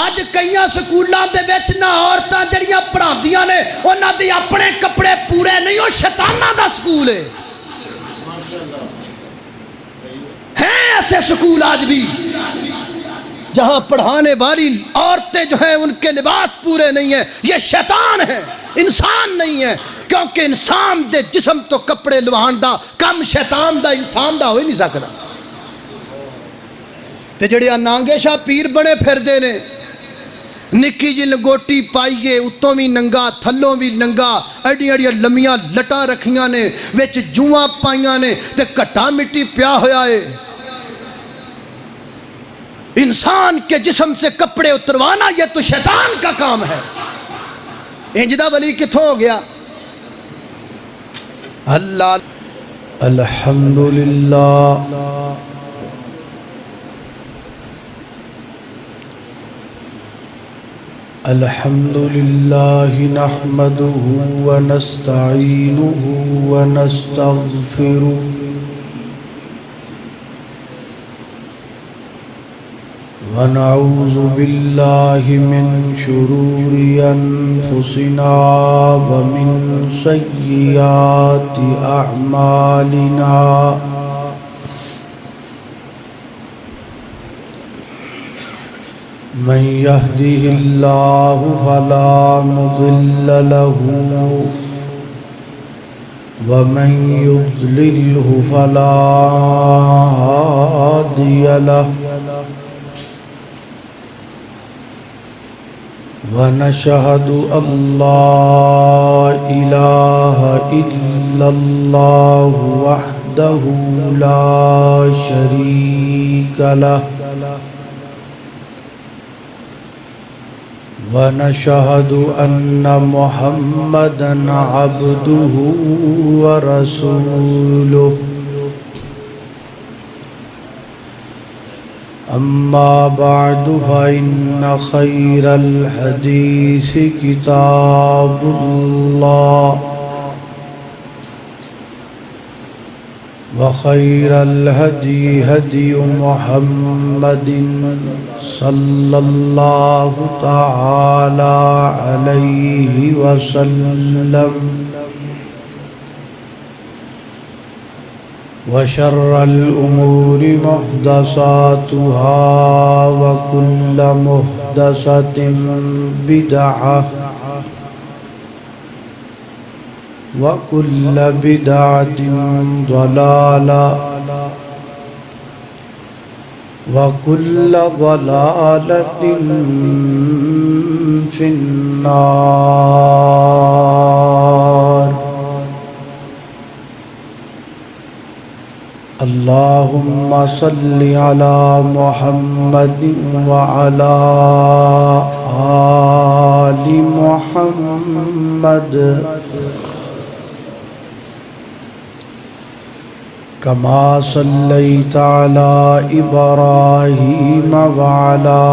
اج کئی سکولاں دے وچ نہ عورتاں جڑیاں پڑھاندیاں نے انہاں دے اپنے کپڑے پورے نہیں، وہ شیطاناں دا سکول ہے ایسے سکول آج بھی جہاں پڑھانے والی عورتیں جو ہیں ان کے لباس پورے نہیں ہیں، یہ شیطان ہے، انسان نہیں ہے، کیونکہ انسان دے جسم تو کپڑے لوہان دا کم شیطان دا انسان دا ہوئی نہیں سکتا۔ تے جڑے نانگے شاہ پیر بنے پھر دے نے، نکی جی لنگوٹی پائیے، اتوں بھی ننگا تھلوں بھی ننگا، ایڈیاں ایڈیاں لمیاں لٹاں رکھیاں نے، وچ جوواں پائیاں نے تے کٹا مٹی پیا ہویا ہے۔ انسان کے جسم سے کپڑے اتروانا یہ تو شیطان کا کام ہے۔ انجدہ ولی کتھوں ہو گیا؟ اللہ الحمدللہ الحمدللہ نحمده ونستعینه ونستغفره ونعوذ باللہ من شرور انفسنا ومن سیئات اعمالنا من يهده الله فلا مضل له ومن يضلله فلا هادي له ونشهد أن لا إله إلا الله وحده لا شريك له ونشهد أن محمدًا عبده ورسوله أما بعد فإن خير الحديث كتاب الله وخير الهدي هدي محمد صلى الله تعالى عليه وسلم وشر الأمور محدثاتها وكل محدثة بدعة وكل بدعة ضلالة وكل ضلالة في النار اللهم صل على محمد وعلى آل محمد كما صليت على إبراهيم وعلى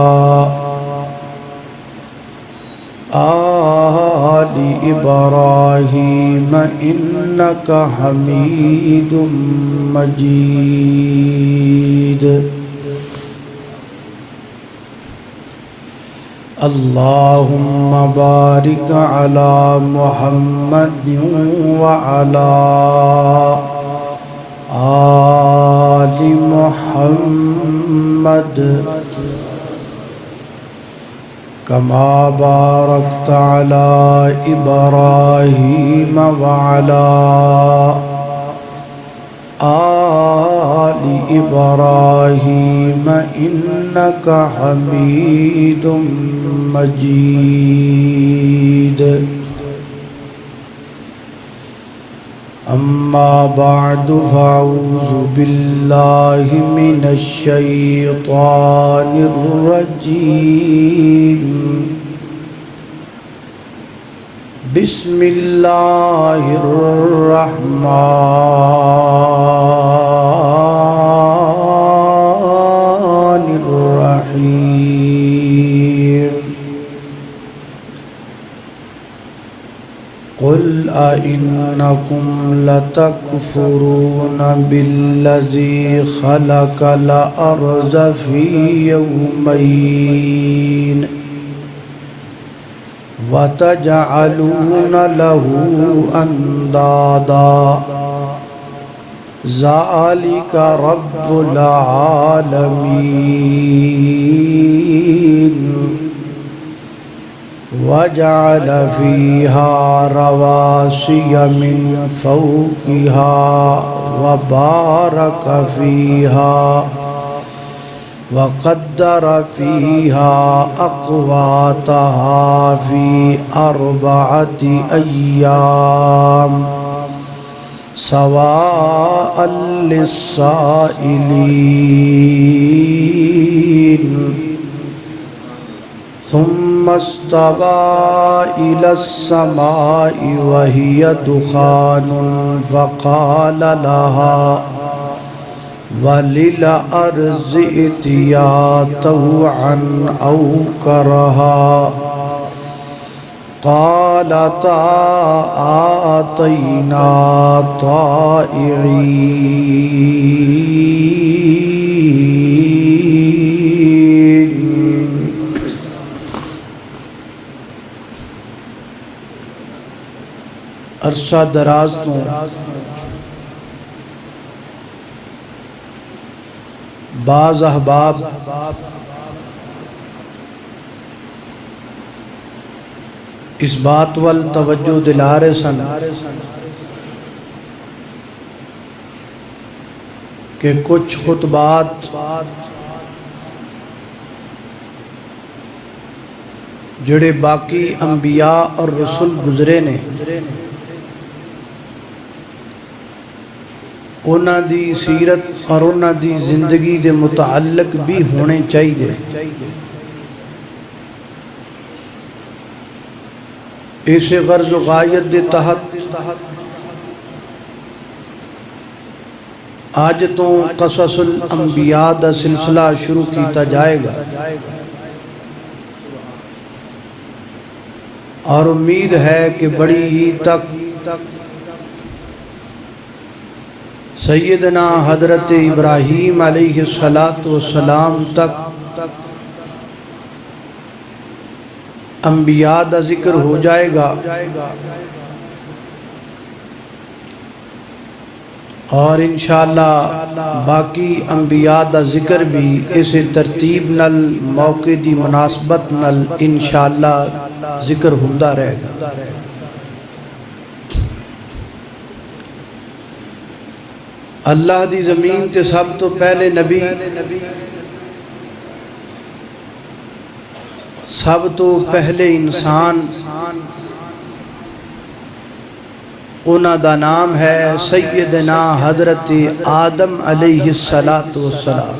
آل إبراهيم إنك حميد مجيد اللهم بارك على محمد وعلى آل محمد كما باركت على إبراهيم وعلى آل إبراهيم إنك حميد مجيد أما بعد فأعوذ بالله من الشيطان الرجيم بسم الله الرحمن الرحيم قل أئنكم لتكفرون بالذي خلق الأرض في يومين وتجعلون له أندادا ذلك رب العالمين وجعل فيها رواسي من فوقها وبارك فيها وقدر فيها أقواتها في 4 أيام سواء للسائلين ثم استوى إلى السماء وهي دخان فقال لها وللأرض ائتيا طوعا أو كرها قالتا آتينا طائعين. عرصہ دراز تو بعض احباب اس بات وال توجہ دلا رہے سن کہ کچھ خطبات جڑے باقی انبیاء اور رسول گزرے نے انہاں دی سیرت اور انہاں دی زندگی دے متعلق بھی ہونے چاہیے. اس غرض و غایت دے تحت آج تو قصص الانبیاء دا سلسلہ شروع کیتا جائے گا اور امید ہے کہ بڑی ہی تک سیدنا حضرت ابراہیم علیہ السلام تک انبیاء دا ذکر ہو جائے گا اور انشاءاللہ باقی انبیاء دا ذکر بھی اس ترتیب نل موقع دی مناسبت نل انشاءاللہ ذکر ہوندہ رہے گا. اللہ دی زمین تے سب تو پہلے نبی سب تو پہلے انسان انہاں دا نام ہے سیدنا حضرت آدم علیہ السلام.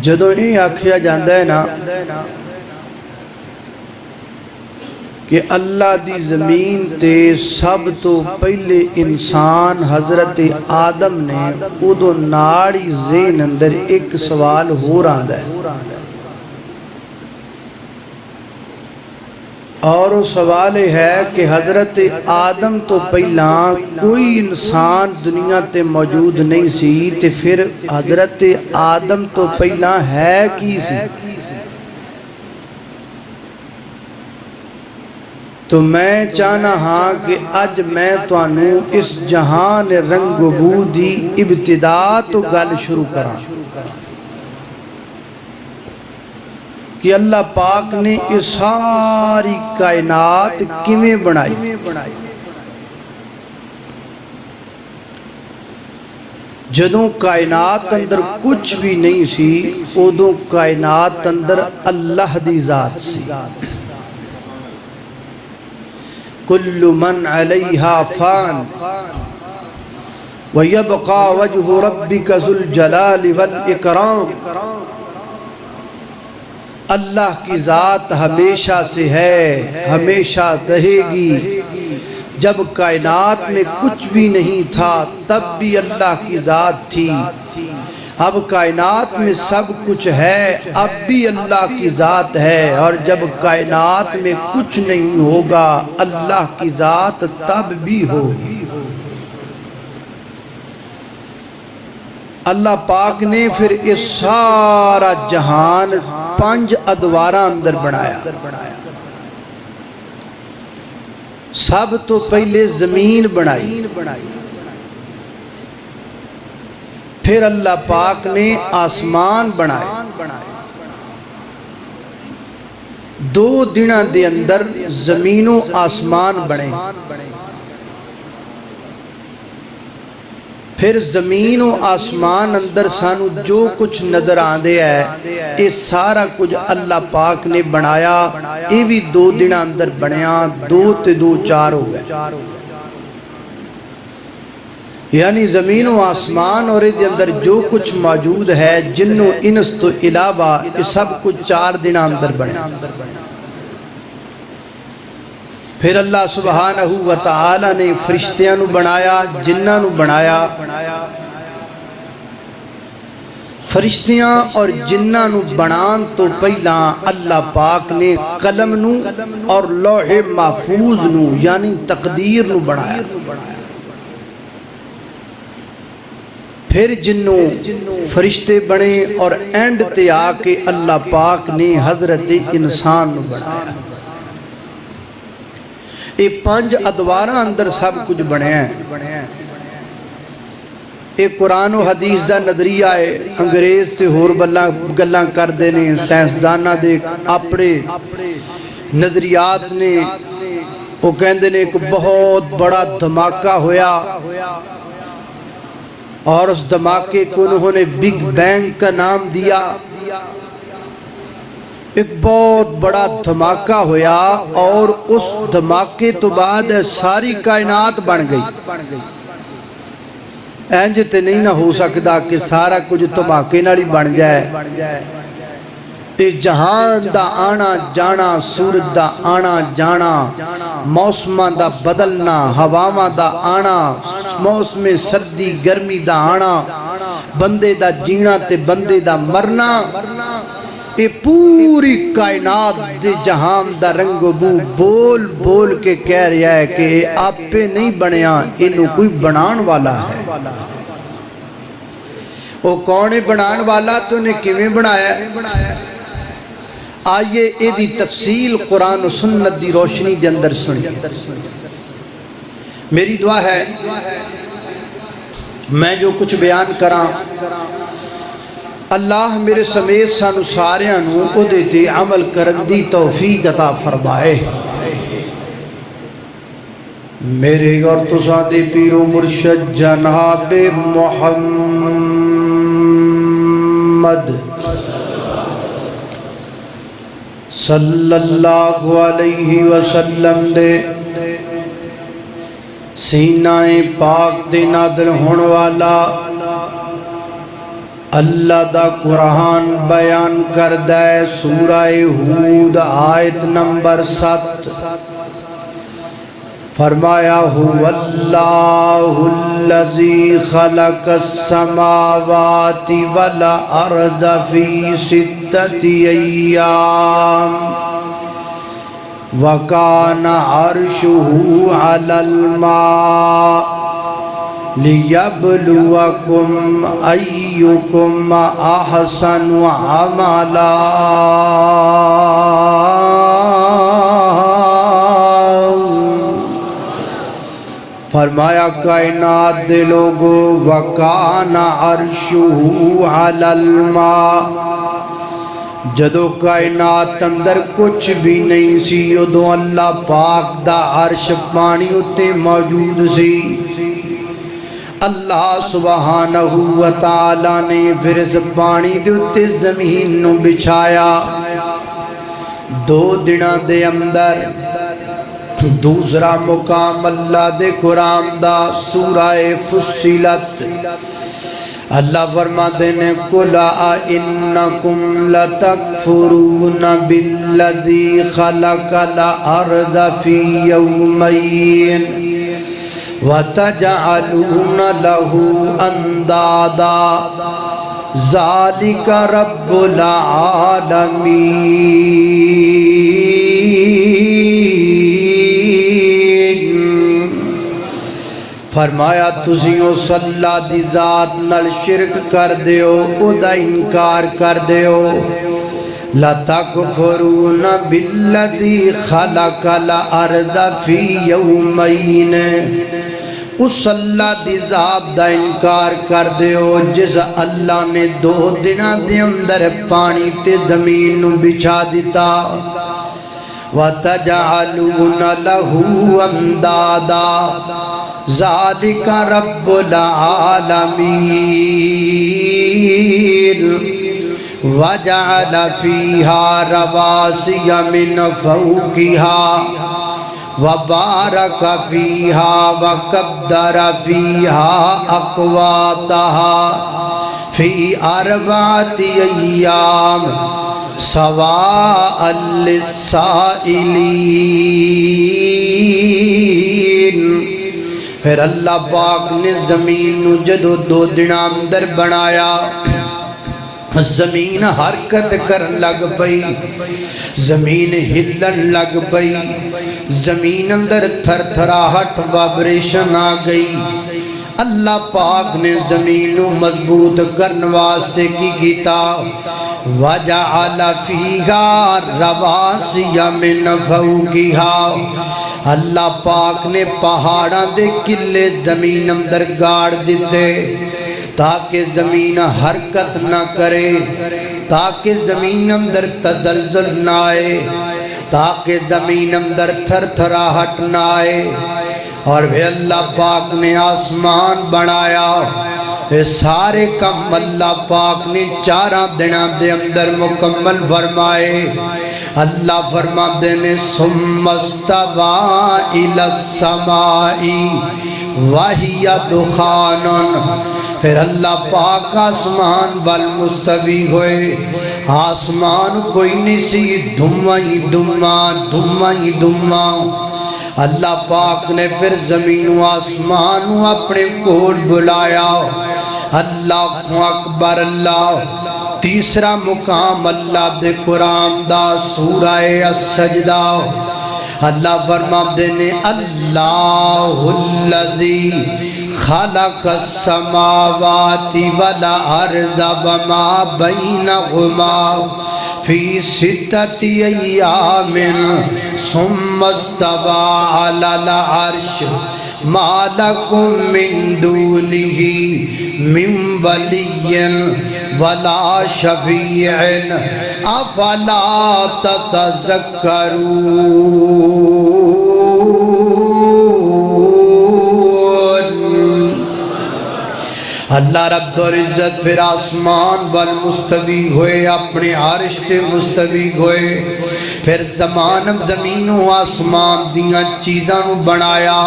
جدوں ہی آکھیا جاندہ ہے نا کہ اللہ دی زمین تے سب تو پہلے انسان حضرت آدم نے ادو ناڑی ذہن اندر ایک سوال ہو رہا ہے اور وہ سوال ہے کہ حضرت آدم تو پہلا کوئی انسان دنیا تے موجود نہیں سی تے پھر حضرت آدم تو پہلا ہے کی سی. تو میں چاہنا ہاں کہ اج میں توانوں اس جہان رنگ و بو دی ابتدا تو گل شروع کراں کہ اللہ پاک نے اس ساری کائنات کیویں بنائی. جدوں کائنات اندر کچھ بھی نہیں سی ادوں کائنات اندر اللہ دی ذات سی. کل من علیہا فان ویبقى وجہ ربک ذو الجلال والاکرام. اللہ کی ذات ہمیشہ سے ہے ہمیشہ رہے گی. جب کائنات میں کچھ بھی نہیں تھا تب بھی اللہ کی ذات تھی. اب کائنات میں سب کچھ ہے، اب بھی اللہ کی ذات ہے، اور جب کائنات میں کچھ نہیں ہوگا اللہ کی ذات تب بھی ہوگی۔ اللہ پاک نے پھر اس سارا جہان 5 ادوارہ اندر بنایا۔ سب تو پہلے زمین بنائی، پھر اللہ پاک نے آسمان بنائے۔ 2 دنوں دے اندر زمین و آسمان بنے، پھر زمین و آسمان اندر سانو جو کچھ نظر آندے ہے یہ سارا کچھ اللہ پاک نے بنایا۔ یہ بھی 2 دنوں اندر بنیا، 2 تے 2 4 ہو گئے، یعنی زمین و آسمان اور یہ اندر جو کچھ موجود ہے جن و انس تو علاوہ یہ سب کچھ 4 دنوں اندر بنیا۔ پھر اللہ سبحانہ و تعالی نے فرشتیاں نو بنایا، جناں نو بنایا۔ فرشتیاں اور جناں نو بنان تو پہلا اللہ پاک نے قلم نو اور لوح محفوظ نو یعنی تقدیر نو بنایا۔ پھر جنوں فرشتے بنے اور اینڈ تے آ کے اللہ پاک نے حضرت انسان نو بنایا۔ یہ 5 ادوارہ اندر سب کچھ بنے ہیں۔ یہ قرآن و حدیث دا نظریہ ہے، انگریز تے ہور گلاں کر دینے، سائنسداناں دے اپنے نظریات نے، وہ کہندے نے ایک بہت بڑا دھماکہ ہویا اور اس دھماکے کو انہوں نے بگ بینگ کا نام دیا۔ ایک بہت بڑا دھماکہ ہویا اور اس دھماکے تو بعد ساری کائنات بن گئی۔ اینج تے نہیں نہ ہو سکتا کہ سارا کچھ دھماکے نالی بن جائے۔ اس جہان دا آنا جانا، سورج دا آنا جانا، موسماں دا بدلنا، ہواواں دا آنا، موسم سردی گرمی دا آنا، بندے دا جینا تے بندے دا مرنا، یہ پوری کائنات دے جہان دا رنگ و بو بول بول کے کہہ رہا ہے کہ آپ پہ نہیں بنیا، انہوں کوئی بنان والا ہے۔ وہ کون ہے بنان والا؟ تو انہیں کیویں بنایا ہے؟ آئیے اے دی تفصیل قرآن و سنت دی روشنی دے اندر سنی۔ میری دعا ہے میں جو کچھ بیان کراں اللہ میرے سمیت سانو ساریاں نو او دیتے عمل کرن دی توفیق عطا فرمائے۔ میرے اور تساں دے پیر و مرشد جناب محمد صلی اللہ علیہ وسلم دے سینہ پاک دے نادر ہون والا اللہ دا قرآن بیان کردہ سورہ ہود آیت نمبر 7 فرمایا هو اللہ الذی خلق السماوات والارض فی 6 ایام وکان عرشہ علی الماء لِيَبْلُوَكُمْ أَيُّكُمْ أَحْسَنُ عَمَلًا۔ فرمایا کائنات دے لوگو وَكَانَ عَرْشُهُ عَلَى الْمَاءِ، جدو کائنات اندر کچھ بھی نہیں سی ادو اللہ پاک دا عرش پانی اتے موجود سی۔ اللہ سبحانہ و تعالی نے پھر اس پانی دیتے زمین نو بچھایا 2 دنوں دے اندر۔ دوسرا مقام اللہ دے قرآن دا سورہ فصلت اللہ فرماتے ہیں قُلْ أَإِنَّكُمْ لَتَكْفُرُونَ بِالَّذِي خَلَقَ الْأَرْضَ فِي يَوْمَيْنِ وَتَجْعَلُونَ لَهُ أَنْدَادًا ذالک رب العالمین۔ فرمایا تسی اس اللہ دی ذات نال شرک کر دیو، او دا انکار کر دیو۔ لَتَكْفُرُونَ بِالَّذِي خَلَقَ الْأَرْضَ فِي يَوْمَيْنِ، اس اللہ دی ذات دا انکار کر دیو جس اللہ نے 2 دنوں دے اندر پانی تے زمین نو بچھا دیتا۔ وَتَجْعَلُونَ لَهُ أَنْدَادًا ذَلِكَ رَبُّ الْعَالَمِينَ۔ وَجَعَلَ فِيهَا رَوَاسِيَ مِنْ فَوْقِهَا وَبَارَكَ فِيهَا وَقَدَّرَ فِيهَا أَقْوَاتَهَا فِي 4 أَيَّامٍ سَوَاءً لِلسَّائِلِينَ۔ پھر اللہ پاک نے زمین نو جدو 2 دن اندر بنایا، زمین حرکت کرن لگ پئی، زمین ہلن لگ پئی، زمین اندر تھر تھراہٹ وابریشن آ گئی۔ اللہ پاک نے زمین کو مضبوط کرن واسطے کی کیتا، وَجَعَلَ فِيهَا رَوَاسِيَ مِنْ فَوْقِهَا، اللہ پاک نے پہاڑاں دے قلعے زمین اندر گاڑ دیتے تاکہ زمین حرکت نہ کرے، تاکہ زمین اندر تزلزل نہ آئے، تاکہ زمین اندر تھر تھراہٹ نہ آئے۔ اور پھر اللہ پاک نے آسمان بنایا، یہ سارے کم اللہ پاک نے 4 دنوں دے اندر مکمل فرمائے۔ اللہ فرماتے نے ثم استوى الى السماء وهي دخان، پھر اللہ پاک آسمان والمستوی ہوئے، آسمان کوئی نہیں سی، دھواں ہی دھواں، دھواں ہی دھواں۔ اللہ پاک نے پھر زمین و آسمان اپنے کول بلایا، اللہ اکبر اللہ۔ تیسرا مقام اللہ دے قرآن دا سورہ السجدہ، اللہ فرماتے نے اللہ الذی خلق السماوات والارض وما بینہما فی 6 ایام ثم استوى علی العرش ما لکم من دونہ من ولی ولا شفیع افلا تتذکرون۔ اللہ رب العزت پھر آسمان والمستوی ہوئے، اپنے عرش تے مستوی ہوئے، پھر زمین و آسمان دیاں چیزاں نو بنایا،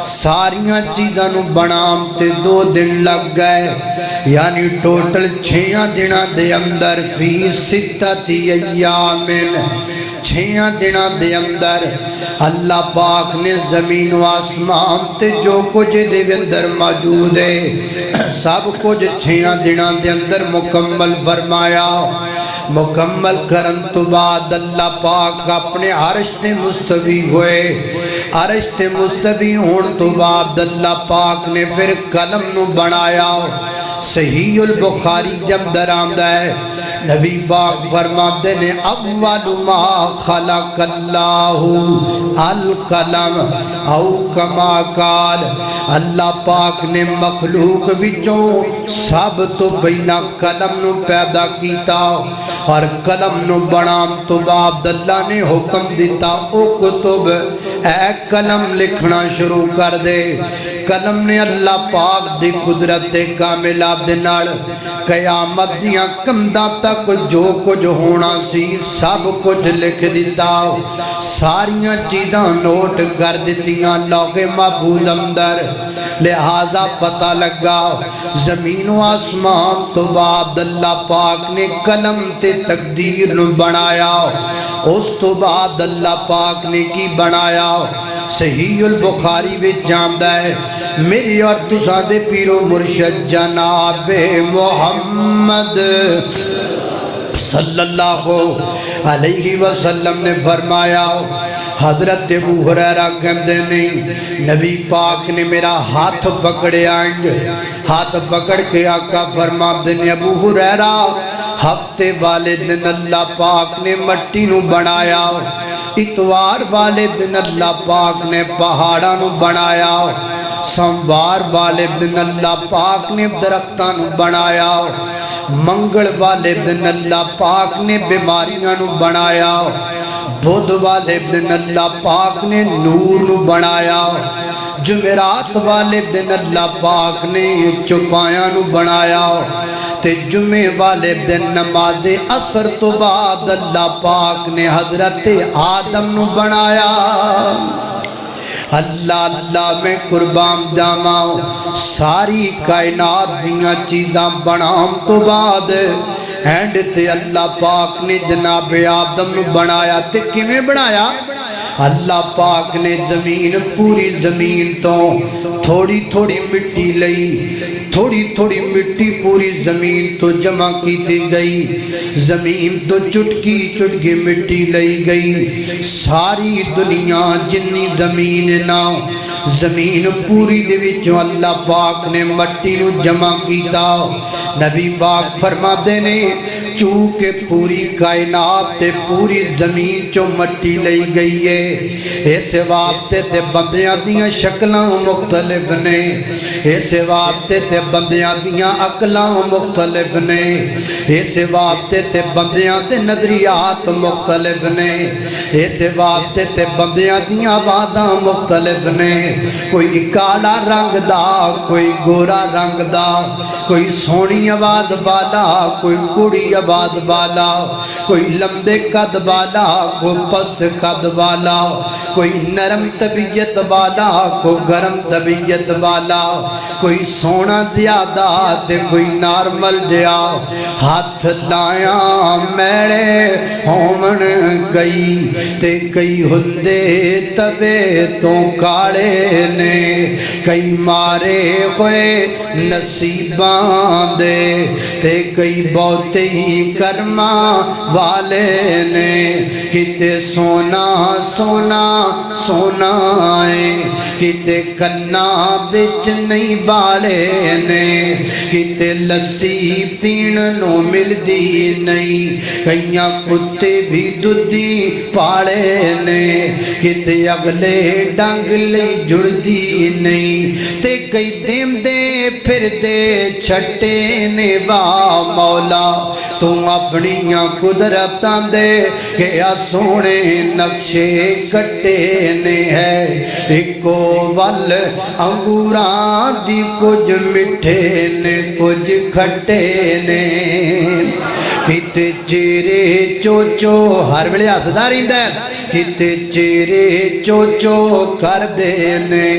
ساریاں چیزاں نو بنام تے 2 دن لگ گئے، یعنی ٹوٹل 6 دنوں دے اندر فی 6 ایام، 6 دنوں دے اندر اللہ پاک نے زمین و آسمان تے جو کچھ دے اندر موجود ہے سب کچھ 6 دنوں دے اندر مکمل فرمایا۔ مکمل کرن تو بعد اللہ پاک اپنے عرش تے مستوی ہوئے، عرش تے مستوی ہون تو بعد اللہ پاک نے پھر قلم نو بنایا۔ صحیح البخاری جب در آمدہ ہے، نبی پاک فرماتے نے اول ما خلق اللہ القلم او کما قال، اللہ پاک نے مخلوق وچوں سب تو پہلا قلم نو پیدا کیتا، اور قلم نو بنام تو بعد اللہ نے حکم دیتا او کتب، اے قلم لکھنا شروع کر دے۔ قلم نے اللہ پاک دی قدرت کاملہ دے نال قیامت دیاں کمداں تک جو کچھ ہونا سی سب کچھ لکھ دیتا، ساریاں چیزاں نوٹ کر دیتیاں لوح محفوظ اندر۔ لہذا پتہ لگا زمین و آسمان تو بعد اللہ پاک نے قلم تے تقدیر نو بنایا، اس تو بعد اللہ پاک نے کی بنایا، صحیح البخاری وچ جاندا ہے میری اور تساں دے پیر و مرشد جناب محمد صلی اللہ علیہ وسلم نے فرمایا حضرت ابو ہریرہ کہتے نہیں نبی پاک نے میرا ہاتھ پکڑیا ہاتھ پکڑ کے آقا فرماتے ہیں ابو ہریرہ ہفتے والے دن اللہ پاک نے مٹی نو بنایا اتوار والے دن اللہ پاک نے پہاڑاں نو بنایا سوموار والے دن اللہ پاک نے درختاں نو بنایا منگل والے دن اللہ پاک نے بیماریاں نو بنایا بدھ والے دن اللہ پاک نے نور نو بنایا جمعرات والے دن اللہ پاک نے چوپایاں نو بنایا تے جمعے والے دن نماز عصر تو بعد اللہ پاک نے حضرت آدم نو بنایا اللہ اللہ میں قربان جاواں ساری کائنات دیاں چیزاں بنام تو بعد اینڈ تے اللہ پاک نے جناب آدم نو بنایا تے کیویں بنایا اللہ پاک نے زمین پوری زمین تو تھوڑی تھوڑی مٹی لئی تھوڑی تھوڑی مٹی پوری زمین تو جمع کی گئی زمین تو چٹکی چٹکی مٹی لئی گئی ساری دنیا جنی زمین نہ زمین پوری دے وچوں اللہ پاک نے مٹی نو جمع کیتا نبی پاک فرماتے نے چونکہ پوری کائنات تے پوری زمین چوں مٹی لئی گئی ہے اس واسطے تے بندیاں دیاں شکلاں مختلف نے اس واسطے تے بندیاں دیاں عقلاں مختلف نے اس واسطے تے بندیاں تے نظریات مختلف نے اس واسطے تے بندیاں دیاں آوازاں مختلف نے کوئی کالا رنگ دا کوئی گورا رنگ دا کوئی سونی آواز والا کوئی کڑی آواز والا کوئی لمبے قد والا کوئی پست قد والا کوئی نرم طبیعت والا کوئی گرم طبیعت والا کوئی سونا زیادہ تے کوئی نارمل جیا ہاتھ لایا میڑے ہومن گئی تے کئی ہندے تبے تو کاڑے نے کئی مارے ہوئے نصیباں دے تے کئی بہتے ہی کرما والے نے کتے سونا سونا سونا ہے کتے کنا بچ نہیں بالے نے کتے لسی پین نو مل دی نہیں کئیاں کتے بھی دودھی پالے نے کتے اگلے ڈنگ لئی جڑ دی نہیں تے کئی دیم دے پھر دے چھٹے نے وا مولا تو اپنیاں قدرتاں دے کہ سونے نقشے کٹے نے ہے ایکو ول انگوراں دی کچھ مٹھے نے کچھ کھٹے نے کتے چیرے چوچو ہر ویلے ہسدا رہندا ہے کتے چیرے چوچو کر دے نے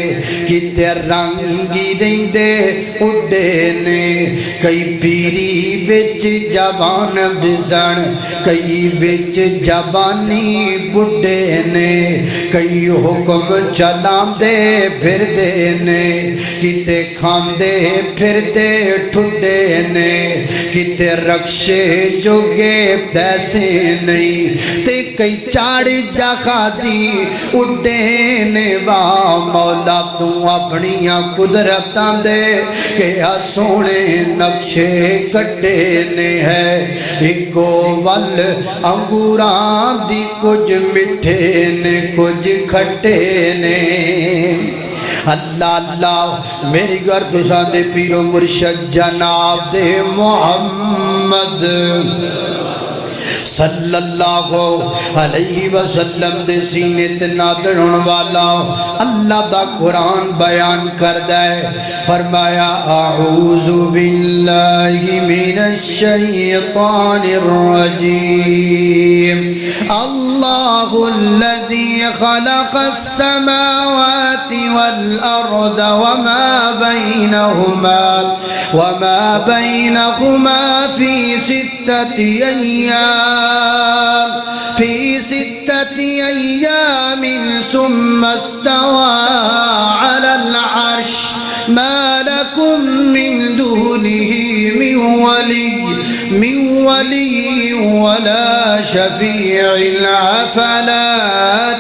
کتے رنگی رہندے اڈے نے کئی پیری وچ جوان دسن کئی وچ جوانی بڈھے نے کئی حکم چلاندے پھر دے نے کتے کھاندے پھر دے ٹھڈے نے کتے رکشے جوگے پیسے نہیں تے کئی چاڑی جاخا دی اڈے نے وا مولا تو اپنیاں قدرتاں دے کہ سونے نقشے کٹے نے ہے ایکو ول انگوراں دی کچھ مٹھے نے کچھ کھٹے نے اللہ اللہ میری گردشاں دے پیر و مرشد جناب دے محمد صلی اللہ علیہ وسلم دے سینے تے نادر ہونے والا اللہ دا قرآن بیان کردہ ہے فرمایا اعوذ باللہ من الشیطان الرجیم اللہ الذی خلق السماوات والارض وما بینہما وما بينهما في 6 أيام ثم استوى على العرش ما لكم من دونه من ولي ولا شفيع أفلا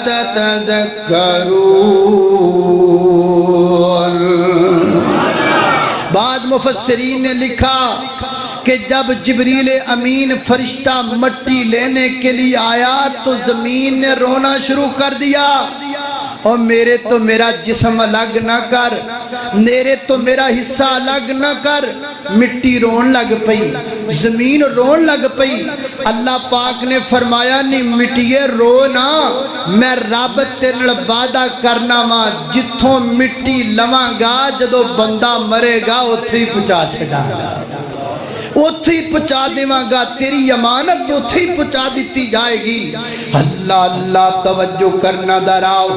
تتذكرون. بعد مفسرین نے لکھا کہ جب جبریل امین فرشتہ مٹی لینے کے لیے آیا تو زمین نے رونا شروع کر دیا، اور میرے تو میرا جسم الگ نہ کر، میرے تو میرا حصہ الگ نہ کر. مٹی رون لگ پئی، زمین رون لگ پئی. اللہ پاک نے فرمایا نہیں مٹیے رو نا، میں رب تیرے نال وعدہ کرنا وا جتھوں مٹی لواں گا جدو بندہ مرے گا اتھے ہی پہنچا چھڈاں گا، اتھے ہی پہنچا دیواں گا، تیری امانت اتھے ہی پہنچا دیتی جائے گی. اللہ اللہ توجہ کرنا دراؤ.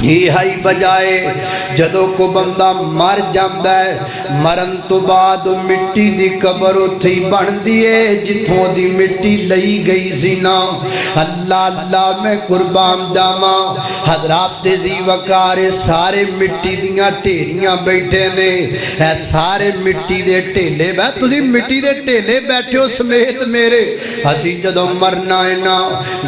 یہ ہی بجائے جدو کو بندہ مر جاندہ ہے، مرن تو بعد مٹی دی قبر اتھی بن دیئے جتھوں دی مٹی لئی گئی زینا. اللہ اللہ میں قربان جاما حضرات دی وقار سارے مٹی دیاں ٹھیریاں بیٹھے نے، اے سارے مٹی دے ٹھیلے تسی مٹی دے ٹھیلے بیٹھے ہو سمیت میرے. اسی جدو مرنا ہے نا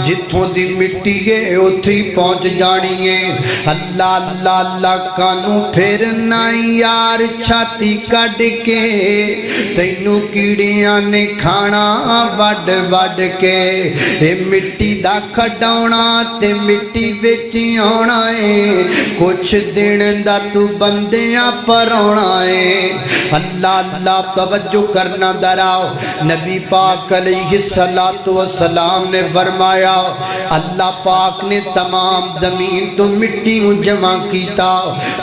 جتھوں دی مٹی ہے اتھی پہنچ جانی ہے. اللہ اللہ اللہ کانو پھرنا یار چھاتی کڈ کے، تینوں کیڑیاں نے کھانا وڈ وڈ کے. اے مٹی دا کھڈاونا تے مٹی وچ آونا اے، کچھ دن دا تو بندیاں پر آونا اے. اللہ اللہ توجہ کرنا دراؤ. نبی پاک علیہ السلام نے فرمایا اللہ پاک نے تمام زمین تو مٹی جمع کیتا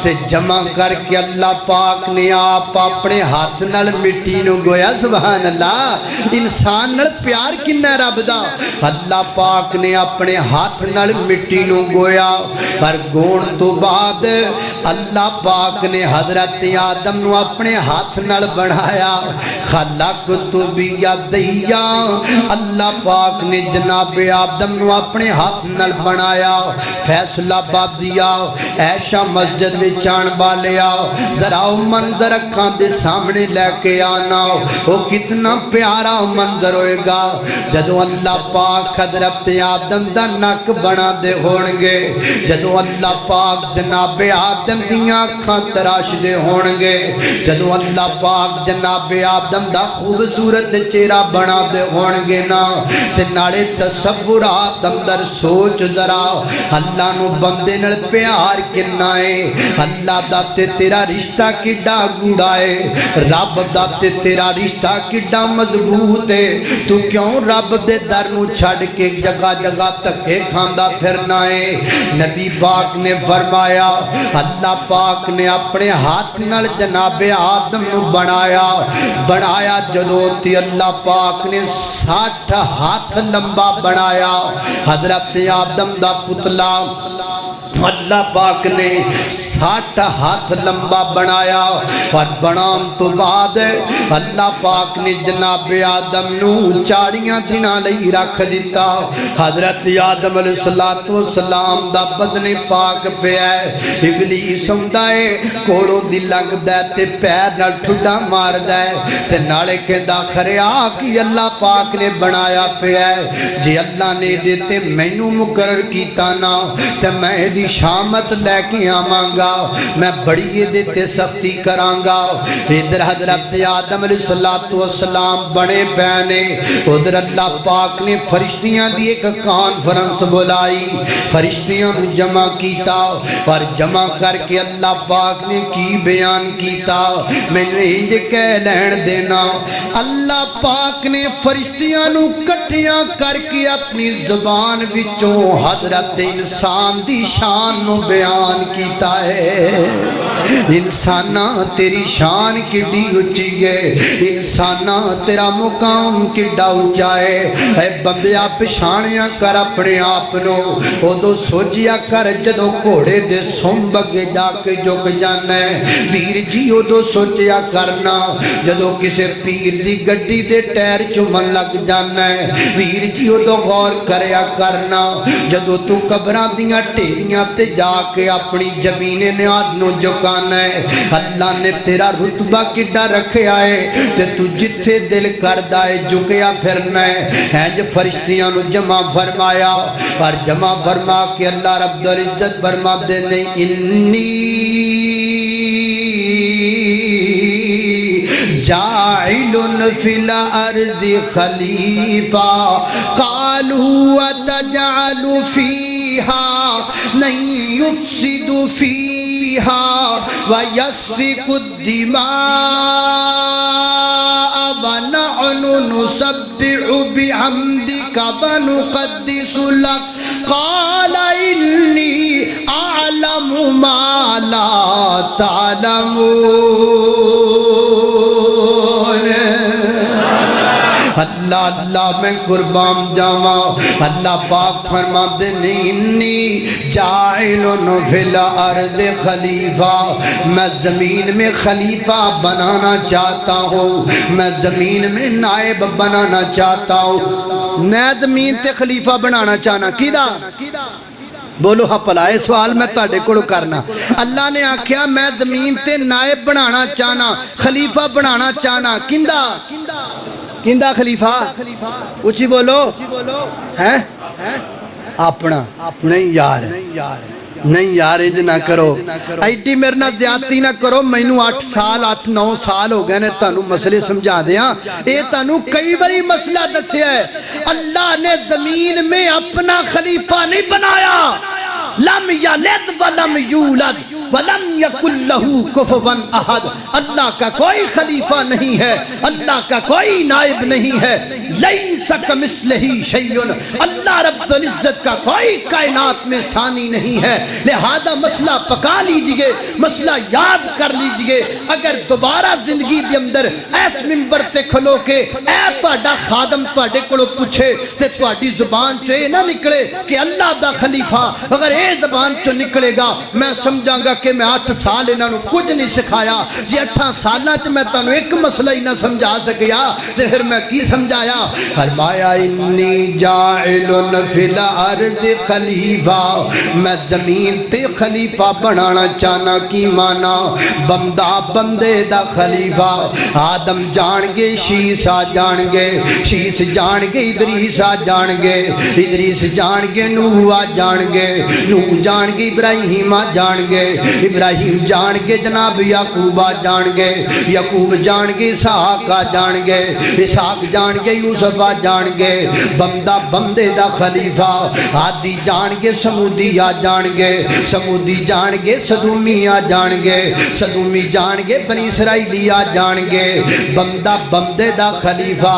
تے جمع کر کے اللہ پاک نے آپ اپنے ہاتھ نال مٹی نو گویا. سبحان اللہ، انسان نال پیار کنا رب دا. اللہ پاک نے اپنے ہاتھ نال مٹی نو گویا، پر گون تو بعد اللہ پاک نے حضرت آدم نو اپنے ہاتھ نال بنایا. خلقت بیدیا، اللہ پاک نے جناب آدم نو اپنے ہاتھ نال بنایا. فیصلہ باب دیا ایشا مسجد وچان بالیا، ذرا منظر اکھاں دے سامنے لے کے آنا. وہ کتنا پیارا منظر ہوئے گا جدو اللہ پاک حضرت آدم دا نک بنا دے ہونگے، جدو اللہ پاک جناب آدم دیاں اکھاں تراش دے ہونگے، جدو اللہ پاک جناب آدم دا خوبصورت چہرہ بنا دے ہونگے نا. تے نالے تصورات اندر سوچ ذرا اللہ نو بندے نال پیار کنا ہے. اللہ دا تے تیرا رشتہ کڈا گوڑا ہے، رب دا تے تیرا رشتہ کڈا مضبوط ہے. تو کیوں رب دے در نو چھڑ کے جگہ جگہ تکے کھاندا پھرنا ہے. نبی پاک نے فرمایا اللہ پاک نے اپنے ہاتھ نال جناب آدم نو بنایا جدو تے اللہ پاک نے 60 ہاتھ لمبا بنایا. حضرت آدم دا پتلا اللہ پاک نے 60 ہاتھ لمبا بنایا. اور بنان تو بعد اللہ پاک نے جناب آدم نو چاڑیاں دناں لئی رکھ دیتا. حضرت آدم علیہ السلام دا بدن پاک پیا ہے. ابلیس ہوندا ہے کوڑوں دی لنگدا تے پیر نال ٹھڈا ماردا ہے تے نالے کہندا خریا کہ اللہ پاک نے بنایا پیا ہے. جے اللہ نے دیتے مینوں مقرر کیتا نا تے میں دی شامت لے کے آواں گا، میں بڑی دیتے سختی کراں گا. ادھر حضرت آدم علیہ السلام بنے بینے، ادھر اللہ پاک نے فرشتیاں دی ایک کانفرنس بلائی، فرشتیاں جمع کیتا اور جمع کر کے اللہ پاک نے کی بیان کیتا. میں نے انج کہہ لین دینا اللہ پاک نے فرشتیاں نو کٹیاں کر کے اپنی زبان وچوں حضرت انسان دی شان شان نو بیان کیتا ہے انسانا تیری شان کڈی اچھی ہے انسانا تیرا مقام کڈا اونچا ہے اے بندیا پچھانیا کر اپنے آپ نو ادو سوچیا کر جدو گھوڑے دے سنب اگے جا کے جھک جانا ہے پیر جی ادو سوچیا کرنا جدو کسے پیر دی گڈی دے ٹائر چومن لگ جانا ہے پیر جی ادو غور کریا کرنا جدو تو قبراں دیاں ٹھیریاں تے جا کے اپنی زمین نیاد نو جھکانا ہے اللہ نے تیرا رتبہ کڈا رکھیا ہے تے تو جتھے دل کردا ہے جھکیا پھرنا ہے جو فرشتیاں نو جمع فرمایا اور جمع فرما کے اللہ رب العزت فرما دے نہیں انی جاعل فی الارض خلیفہ قالوا وتجعل فیہا من یفسد فیہا ویسفک الدماء ونحن نسبح بحمدک ونقدس لک قال انی اعلم ما لا تعلمون اللہ اللہ میں قربان جاواں اللہ پاک فرما دے انی جاعل فی الارض خلیفہ میں زمین میں خلیفہ بنانا چاہتا ہوں میں زمین میں نائب بنانا چاہتا ہوں میں زمین تے خلیفہ بنانا چاہنا کیدا بولو ہاں پلائے سوال میں تاڑے کو کرنا اللہ نے آکھیا میں زمین تے نائب بنانا چاہنا خلیفہ بنانا چاہنا کندہ خلیفہ اچھی بولو ہے اپنا نہیں یار نہیں یار انج نہ کرو ایڈی میرے نہ زیادتی نہ کرو مینوں 8 سال 8-9 سال ہو گئے نے تانوں مسئلے سمجھا دیاں اے تانوں کئی باری مسئلہ دسیا ہے اللہ نے زمین میں اپنا خلیفہ نہیں بنایا لم یلد ولم یولد ولم یکن لہو کفوا احد اللہ کا کوئی خلیفہ نہیں ہے اللہ کا کوئی نائب نہیں ہے لیس کمثلہ شیء اللہ رب العزت کا کوئی کائنات میں ثانی نہیں ہے لہذا مسئلہ پکا لیجئے مسئلہ یاد کر لیجئے اگر دوبارہ زندگی دے اندر ایس منبر تے کھلو کے اے تہاڈا خادم تہاڈے کولوں پوچھے تے تہاڈی زبان چ اے نہ نکلے کہ اللہ دا خلیفہ اگر اے زبان چ نکلے گا میں سمجھاں گا کہ میں 8 سال انہاں نوں کچھ نہیں سکھایا جی 8 سالاں چ میں تانوں ایک مسئلہ ہی نہ سمجھا سکیا تے پھر میں کی سمجھایا فرمایا انی جاعل فی الارض خلیفہ میں زمین تے خلیفہ بنانا چاہنا کی مانا بندہ بندے دا خلیفہ آدم جان گے شیس آ جان گے شیس جان گے ادریس آ جان گے ادریس جان گے نوح آ جان گے نوح جان گے ابراہیم آ جان گے ابراہیم جان گے جناب یعقوب آ جان گے یعقوب جان گے اسحاق آ جان گے اسحاق جان گے یوسف آ جان گے بندہ بندے دا خلیفہ عادی جان گے سمودی آ جان گے سمودی جان گے سدومی آ جان گے سدومی جان گے بنی اسرائیلی آ جان گے بندہ بندے دا خلیفہ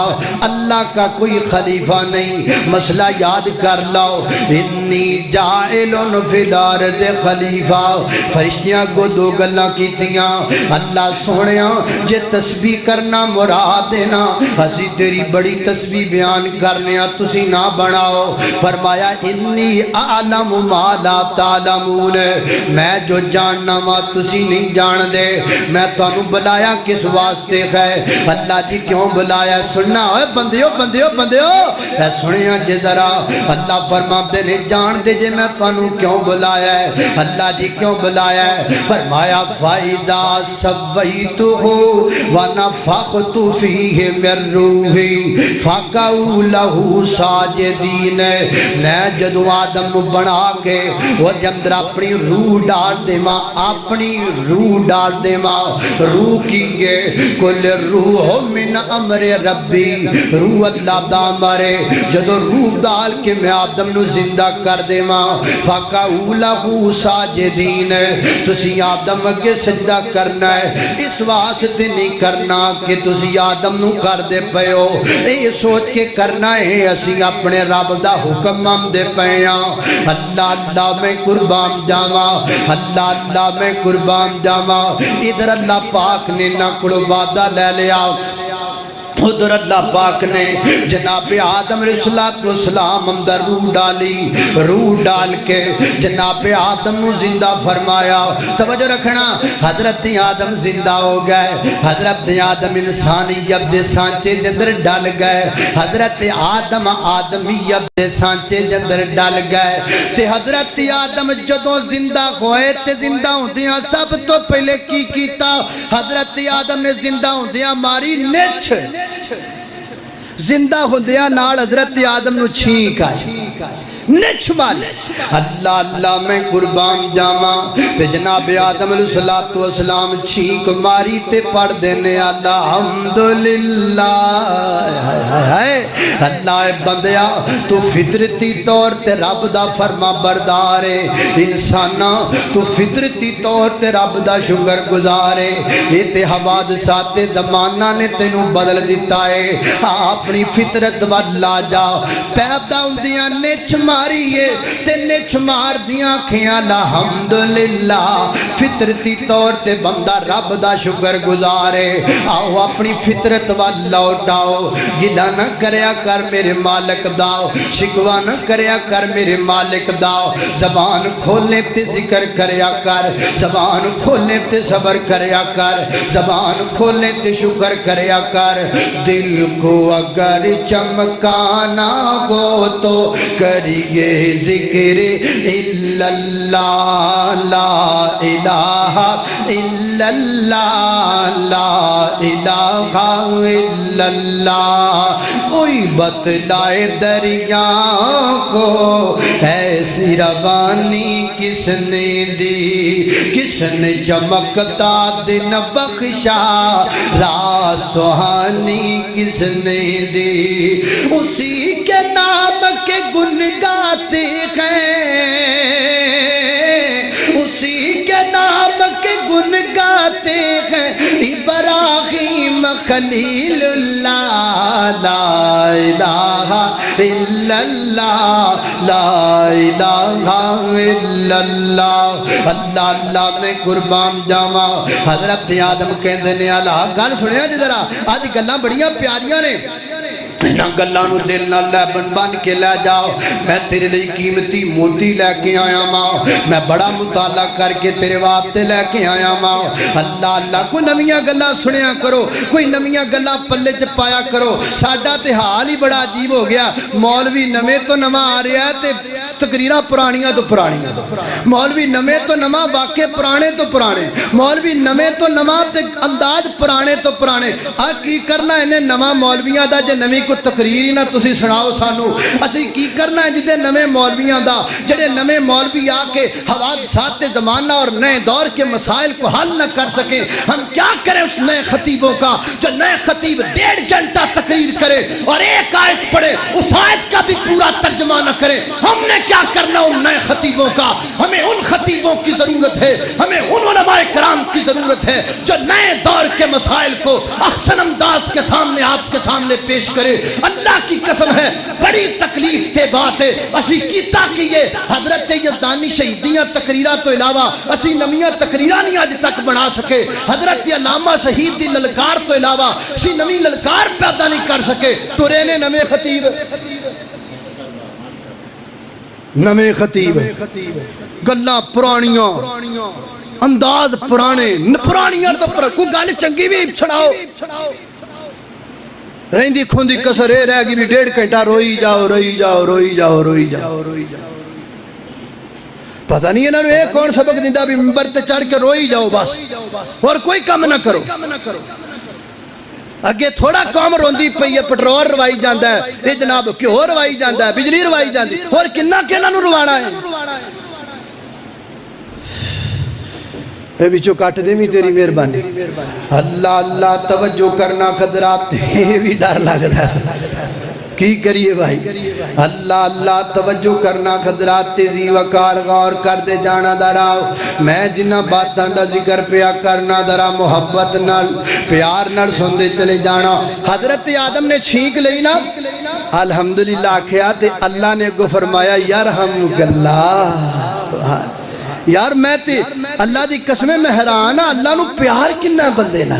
اللہ کا کوئی خلیفہ نہیں مسئلہ یاد کر لو انی جاعل فی الارض خلیفہ فرشتیاں کو 2 گلاں کیتیاں اللہ سونیا جے تسبیح کرنا مراد دینا اسی تیری بڑی تسبیح بیان کرنے تسی نہ بناؤ فرمایا انی اعلم ما لا تعلمون میں جو جاننا وا تسی نہیں جان دے میں تانوں بلایا کس واسطے ہے اللہ جی کیوں بلایا سننا اے بندیو بندیو بندیو اے سنیا جے ذرا اللہ فرماتے نے جان دے جے میں تانوں کیوں بلایا ہے اللہ جی کیوں بلایا ہے فرمایا فائدہ سویتہ ونفخت فیہ من روحی فقعوا لہ ساجدین میں جدو آدم کو بنا کے وہ جب اپنی روح ڈال دے ماں اپنی روح ڈال دے ماں روح کیے کل روح من امر ربی روح اللہ دا مرے جدو روح ڈال کے میں آدم نو زندہ کر دے ماں فَقَعُوا لَهُ سَاجِدِينَ تسی آدم اگے سجدہ کرنا ہے، اس واسطے نہیں کرنا کہ تسی آدم نو کر دے پیو، یہ سوچ کے کرنا ہے اسی اپنے رب دا حکم ہم دے پیاں۔ اللہ اللہ میں قربان جاواں، اللہ اللہ میں قربان جاواں۔ ادھر اللہ پاک نے نہ کوئی وعدہ لے لیا، ادھر اللہ پاک نے جناب آدم علیہ السلام اندر روح ڈالی، روح ڈال کے جناب آدم کو زندہ فرمایا۔ توجہ رکھنا، حضرت آدم زندہ ہو گئے، حضرت آدم انسانیت دے سانچے جندر ڈال گئے، حضرت آدم آدمیت دے سانچے جندر ڈال گئے۔ تے حضرت آدم جدوں زندہ ہوئے تے زندہ ہوندیاں سب تو پہلے کی کیتا؟ حضرت آدم نے زندہ ہوندیاں ماری نچ، زندہ ہوندیاں نال حضرت آدم نو چھینک آئی، نچ والے۔ اللہ اللہ میں قربان جاواں، تے جناب آدم علیہ السلام چھینک ماری تے پڑھ دینے الحمدللہ۔ اللہ بندیا تو فطرتی طور تے رب دا فرما بردار ہے، انسانا تو فطرتی طور تے رب دا شکر گزار ہے۔ یہ تے حوادثات زمانہ نے تینوں بدل دیتا ہے، اپنی فطرت والا جا، پیدا ہوندیاں نچ ماریے تے نچ مار دیاں کھیاں الحمدللہ۔ فطرتی طور تے بندہ رب دا شکر گزارے، آؤ اپنی فطرت والا اٹھاؤ، گلہ نہ کریا کر میرے مالک داؤ، شکوہ نہ کریا کر میرے مالک داؤ، زبان کھولنے تے ذکر کریا کر، زبان کھولنے تے صبر کریا کر، زبان کھولنے تے شکر کریا کر۔ دل کو اگر چمکانا ہو تو کریے ذکر الا اللہ، لا الہ الا اللہ، لا الہ الا اللہ۔ کوئی بتلائے دریا کو ایسی روانی کس نے دی، کس نے چمکتا دن بخشا رات سہانی کس نے دی، اسی کے نام کے گن گاتے ہیں، اسی کے نام کے گن گاتے ہیں، ابراہیم خلیل اللہ، لا الہ الا اللہ، لا الہ الا اللہ۔ اللہ اللہ نے قربان جاواں، حضرت آدم کہندے نے اللہ گل سنیا جی ذرا، آج گلاں بڑیاں پیاریاں نے، انہاں گلاں نو دل نال لے بن کے لے جاؤ۔ میں تیرے لئی قیمتی موتی لے کے آیا ماں، میں بڑا مطالعہ کر کے تیرے واسطے لے کے آیا ماں۔ اللہ اللہ کوئی نویاں گلاں سنیا کرو، کوئی نویاں گلاں پلے چ پایا کرو۔ ساڈا تے حال ہی بڑا عجیب ہو گیا، مولوی نویں تو نواں آ رہا ہے تے تقریراں پرانیاں تو پرانیاں، مولوی نویں تو نواں واقع پرانے تو پرانے، مولوی نویں تو نواں تے انداز پرانے تو پرانے۔ آ کی کرنا انہیں نواں مولویاں دا جے نویں کو تقریر ہی نہ تسی سناؤ سانو، اسی کی کرنا ہے جدے نویں مولویاں دا، جڑے نویں مولوی آ کے حوادثات زمانہ اور نئے دور کے مسائل کو حل نہ کر سکیں، ہم کیا کریں اس نئے خطیبوں کا جو نئے خطیب 1.5 گھنٹہ تقریر کرے اور ایک آیت پڑھے، اس آیت کا بھی پورا ترجمہ نہ کرے۔ ہم نے کیا کرنا ان نئے خطیبوں کا؟ ہمیں ان خطیبوں کی ضرورت ہے، ہمیں ان علماء کرام کی ضرورت ہے جو نئے دور کے مسائل کو احسن انداز کے سامنے آپ کے سامنے پیش کرے۔ اللہ کی قسم ہے بڑی تکلیف تے بات ہے، اسی کیتا کہ یہ حضرت یزدانی شہیدیاں تقریرہ تو علاوہ اسی نمیاں تقریرہ نہیں آج تک بنا سکے، حضرت علامہ شہید دی للکار تو علاوہ اسی نمی للکار پیدا نہیں کر سکے۔ تورے نے نمے خطیب، نمے خطیب، گلاں پرانیاں، انداز پرانے، پرانیاں تو کوئی گل چنگی بھی چھڑاؤ، رہندی کھوندی کسر اے رہ گی بھی 1.5 گھنٹہ روئی جاؤ روئی جاؤ روئی جاؤ روئی جاؤ روئی جاؤ۔ پتہ نہیں انہوں نے ایک کون سبق دیندہ بھی منبر تے چڑھ کے روئی جاؤ بس، اور کوئی کم نہ کرو۔ اگے تھوڑا کام روندی پئی ہے، پٹرول روائی جاندہ ہے، اے جناب کیوں روائی جاندہ ہے، بجلی روائی جاندی، اور کنہ کینہ نو روانا ہے۔ اے بچو کاٹ دے میں تیری مہربانی۔ اللہ اللہ توجہ کرنا خدرات، یہ بھی ڈر لگ رہا ہے۔ کی کریے بھائی اللہ اللہ توجہ کرنا خضرات تیزی وقار غور کر دے جانا دراؤ میں جنہ باتاں دا ذکر پیا کرنا درا محبت نال پیار نال سندے چلے جانا حضرت آدم نے چھینک لئی نا الحمدللہ آکھیا تے اللہ نے کو فرمایا یرحمک اللہ سبحان یار میں تے اللہ دی قسمیں میں حیران اللہ نو پیار کننا بندے نا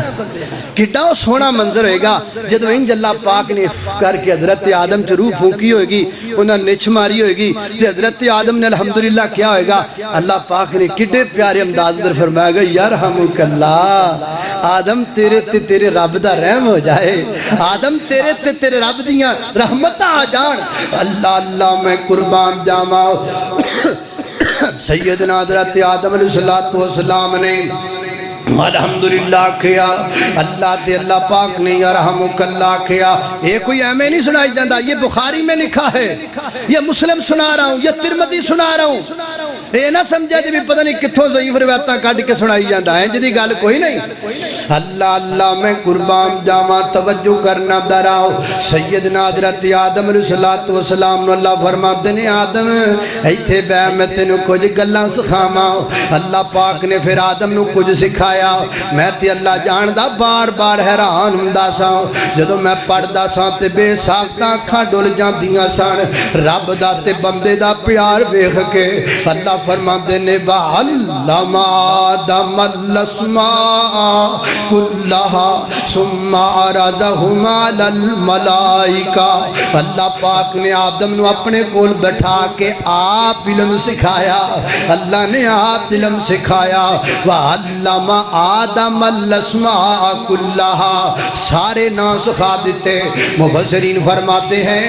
کڈا سونا منظر ہوئے گا جدو انج اللہ پاک نے کر کے حضرت آدم چ روح پھونکی ہوئے گی انہاں نچ ماری ہوئے گی تے حضرت آدم نے الحمدللہ کیا ہوئے گا اللہ پاک نے کڈے پیارے انداز در فرمایا گا یرحمک اللہ آدم تیرے تے تیرے رب دا رحم ہو جائے آدم تیرے تے تیرے رب دیاں رحمتاں آ جان اللہ اللہ میں قربان جاواں سیدنا حضرت آدم علیہ السلام نے الحمدللہ کیا اللہ تے اللہ پاک نے یرحمک اللہ کیا یہ کوئی ایمیں نہیں سنائی جاندہ یہ بخاری میں لکھا ہے یہ مسلم سنا رہا ہوں یہ ترمذی سنا رہا ہوں یہ نہ سمجھے جی بھی پتہ نہیں کتھوں ضعیف روایتاں کاٹ کے سنائی جاندہ ہے جدی گل کوئی نہیں اللہ اللہ میں قربان جاواں توجہ کرنا دراؤ سیدنا حضرت آدم علیہ السلام نے اللہ فرماتے نے آدم ایتھے بے میں تینوں کچھ گلاں سکھاواں اللہ پاک نے پھر آدم نو کچھ سکھایا میں تے اللہ جاندہ بار بار حیران ہوندا سا جدوں میں پڑھدا سا تے بے ساختاں اکھاں ڈل جاندیاں سن رب دا تے بندے دا پیار ویکھ کے اللہ فرماندے نے وَعَلَّمَ آدَمَ الْأَسْمَاءَ كُلَّهَا ثُمَّ عَرَضَهُمْ عَلَى الْمَلَائِكَةِ اللہ پاک نے آدم نو اپنے کول بٹھا کے آپ علم سکھایا اللہ نے آپ علم سکھایا وَعَلَّمَ آدَمَ الْأَسْمَاءَ كُلَّهَا سارے نام سکھا دیتے مفسرین فرماتے ہیں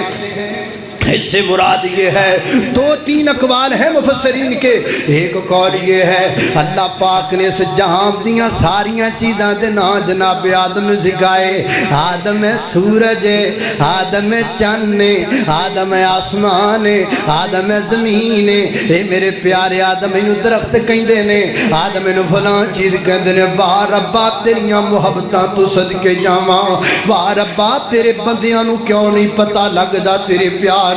اس سے مراد یہ ہے دو تین اقوال ہیں مفسرین کے ایک قول یہ ہے اللہ پاک نے اس جہاں دیاں ساریاں چیزاں دے نا جناب آدم نے سکھائے آدم سورج آدم چند آدم آسمان آدم زمین اے میرے پیارے آدم انہوں درخت کہندے نے آدم انہوں فلاں چیز کہندے نے واہ ربا تیریاں محبتاں تو صدقے جاواں واہ ربا تیرے بندیاں نو کیوں نہیں پتہ لگدا تیرے پیار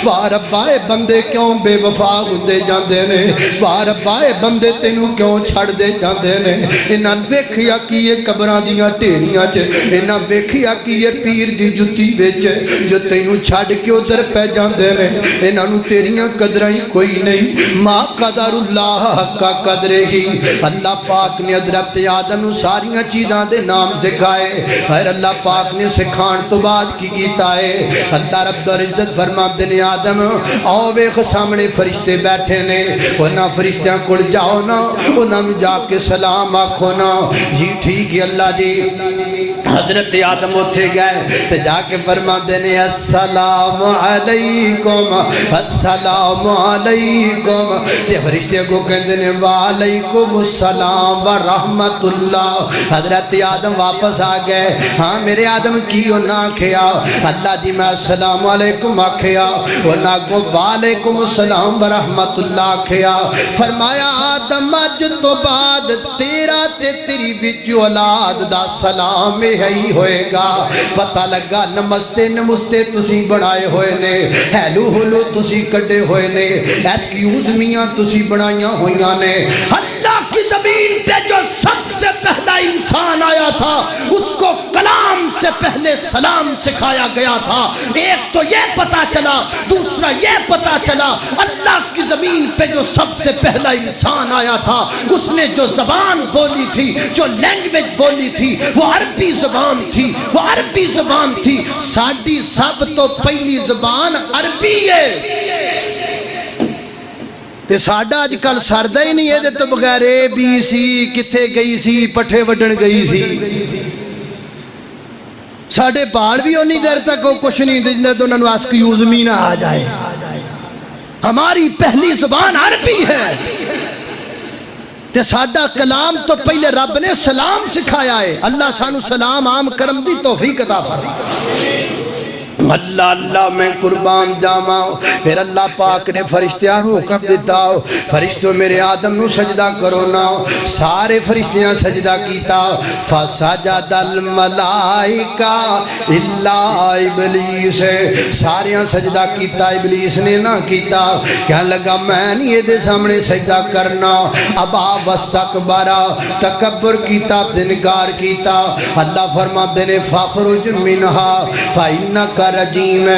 واہ ربا اے بندے کیوں بے وفا ہوندے جاندے نے واہ ربا اے بندے تینوں کیوں چھڑ دے جاندے نے انہاں ویکھیا کی یہ قبراں دیاں ٹھیریاں چ انہاں ویکھیا کی یہ پیر دی جُتی وچ جو تینوں چھڑ کے ادھر پہ جاندے نے انہاں نوں تیریاں قدراں ہی کوئی نہیں ما قدر اللہ حق قدر ہی اللہ پاک نے حضرت آدم نوں ساریاں چیزاں دے نام سکھائے خیر اللہ پاک نے سکھان تو بعد کی کیتا ہے اللہ رب العزت فرماتے نے آدم آؤ ویکھ سامنے فرشتے بیٹھے نے انہاں فرشتیاں کول جاؤ نا انہاں جا کے سلام آکھو نا جی ٹھیک ہے اللہ جی حضرت آدم اٹھے گئے تے جا کے فرماتے نے السلام علیکم السلام علیکم تے فرشتے کو کہندے نے وعلیکم السلام ورحمت اللہ حضرت آدم واپس آ گئے ہاں میرے آدم کی انہاں کھیا اللہ جی میں السلام علیکم آکھیا انہاں کو وعلیکم السلام ورحمت اللہ آکھیا فرمایا آدم اج تو بعد تیرا تے تیری وچ اولاد دا سلام ہی ہوئے گا پتہ لگا نمستے نمستے تسی بنائے ہوئے نے ہیلو ہلو تسی کڈے ہوئے نے ایکسکیوز میاں تسی بنائیاں ہوئیاں نے اللہ کی زمین پہ جو سب سے پہلا انسان آیا تھا اس کو کلام سے پہلے سلام سکھایا گیا تھا ایک تو یہ پتہ چلا دوسرا یہ پتہ چلا اللہ کی زمین پہ جو سب سے پہلا انسان آیا تھا اس نے جو زبان بولی تھی جو لینگویج بولی تھی وہ عربی زبان تھی وہ عربی زبان تھی ساڈی سب تو پہلی زبان عربی ہے تے ساڈا اج کل سردا ہی نہیں ہے تو بغیر اے بی سی کتھے گئی سی پٹھے وڈن گئی سی ساڑھے باڑ بھی ہونی دیر تک کچھ نہیں دیجنے تو انہوں ایکسکیوز می نہ آ جائے ہماری پہلی زبان عربی ہے تے ساڈا کلام تو پہلے رب نے سلام سکھایا ہے اللہ سانو سلام عام کرم دی توفیق عطا فرمائے اللہ اللہ میں قربان جاواں۔ پھر اللہ پاک نے فرشتیاں نو حکم دیتا فرشتوں میرے آدم نو سجدہ کرو نا، سارے فرشتیاں سجدہ کیتا، فسجد الملائکہ الا ابلیس، ساریاں سجدہ کیتا ابلیس نے نہ کیتا، کہنے لگا میں نہیں یہ دے سامنے سجدہ کرنا، ابا واستکبرا، تکبر کیتا، انکار کیتا۔ اللہ فرماتے نے فاخرج منہا فإنک رجیم،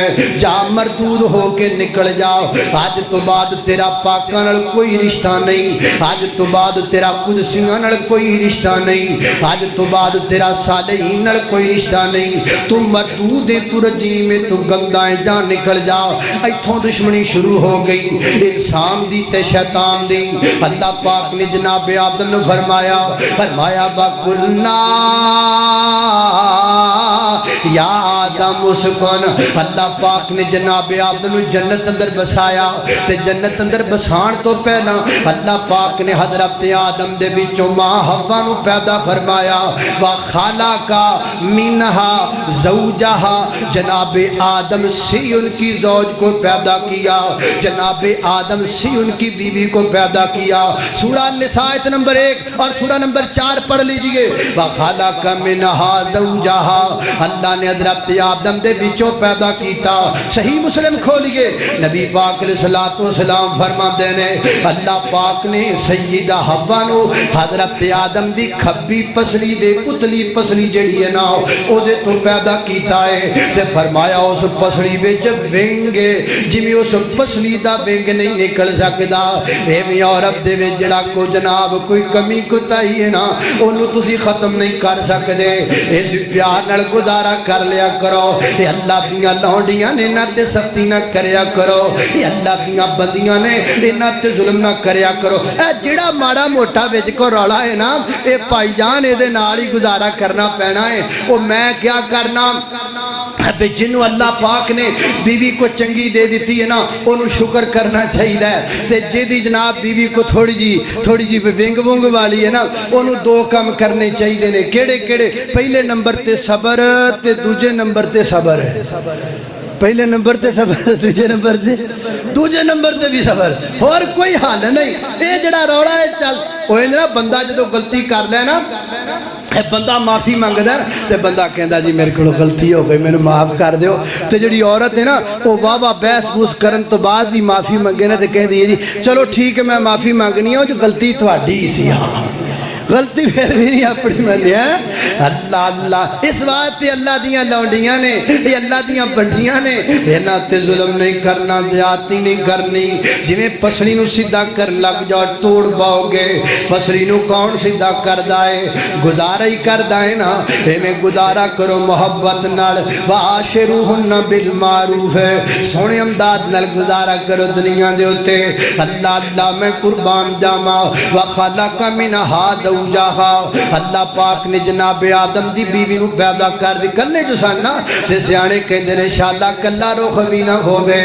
جا مردود ہو کے نکل جاؤ، آج تو بعد تیرا پاکاں نال کوئی رشتہ نہیں، آج تو بعد تیرا قدسیاں نال کوئی رشتہ نہیں، آج تو بعد تیرا صالحین نال کوئی رشتہ نہیں، تو مردود ہے، تو رجیم ہے، تو گندا ہے، جا نکل جاؤ۔ ایتھوں دشمنی شروع ہو گئی، انسان دی تے شیطان دی۔ اللہ پاک نے جناب آدم نے فرمایا بَقُلْنَا یا آدم اسکن، اللہ پاک نے جناب آدم نے جنت اندر بسایا، تے جنت اندر بسان تو پہلا اللہ پاک نے حضرت آدم دے بچوں ماں حوا نو پیدا فرمایا، وَخَلَقَ مِنْهَا زَوْجَهَا، جناب آدم سے ان کی زوج کو پیدا کیا، جناب آدم سے ان کی بیوی کو پیدا کیا۔ سورہ نساء آیت نمبر 1 اور سورہ نمبر 4 پڑھ لیجئے، وَخَلَقَ مِنْهَا زَوْجَهَا، اللہ نے حضرت آدم دے بچوں پیدا کیتا۔ صحیح مسلم کھولیے، نبی پاک علیہ السلام فرماتے ہیں اللہ پاک نے سیدہ حوا نو حضرت آدم دی کھبی پسلی دے اتلی پسلی جڑی ہے نا او دے تو پیدا کیتا ہے، تے فرمایا اس پسلی وچ ونگے جویں اس پسلی دا ونگ نہیں نکل سکدا، ایویں عورت دے وچ جڑا کو جناب کوئی کمی کوتاہی ہے نا اونوں تسی ختم نہیں کر سکدے، اس پیار نال گزارا کر لیا کرو۔ یہ اللہ دیاں لونڈیاں نے نہ تے سختی نہ کریا کرو، یہ اللہ دیاں بندیاں نے نہ تے ظلم نہ کریا کرو۔ اے جڑا ماڑا موٹا وچ کو رولا ہے نا اے بھائی جان اے دے نال ہی گزارا کرنا پینا ہے۔ او میں کیا کرنا بے جنوں اللہ پاک نے بیوی کو چنگی دے دیتی ہے نا انہوں شکر کرنا چاہیے تے جیدی جناب بیوی کو تھوڑی جی ونگ ونگ والی ہے نا انہوں دو کم کرنے چاہیے نے، کیڑے کیڑے؟ پہلے نمبر تے صبر تے دوجے نمبر تے صبر ہے، پہلے نمبر تے صبر، دوجے نمبر تے بھی صبر، اور کوئی حال نہیں۔ اے جڑا روڑا ہے چل وہ نا بندہ جدو غلطی کر لے نا بندہ معافی مانگدا ہے تے بندہ کہندا جی میرے کولوں غلطی ہو گئی مینوں معاف کر دیو، تے جڑی عورت ہے نا وہ واہ واہ بحث بوس کرن تو بعد بھی معافی منگے نا تے کہندی ہے جی چلو ٹھیک ہے میں معافی مانگنی ہوں جو غلطی تہاڈی سی، ہاں غلطی پھر بھی نہیں اپنی منی ہے۔ اللہ اللہ اس بات تے اللہ دیاں لونڈیاں نے، یہ اللہ دیاں بنڈیاں نے، انہاں تے ظلم نہیں کرنا، زیادتی نہیں کرنی۔ جویں پسلی نو سیدھا کر لگ جاؤ توڑ باؤ گے، پسلی نو کون سیدھا کردا ہے؟ گزارا ہی کردا ہے نا، ایویں گزارا کرو محبت نال، وعاشروہن بالمعروف، سونے امداد نال گزارا کرو دنیا دے اوتے۔ اللہ اللہ میں قربان جاواں، وخلق منہا اللہ پاک نے جناب آدم دی بیوی نو پیدا کر دی کلے جو ساننا تے سیانے کہندے نے انشاءاللہ کلا رخ بھی نہ ہووے،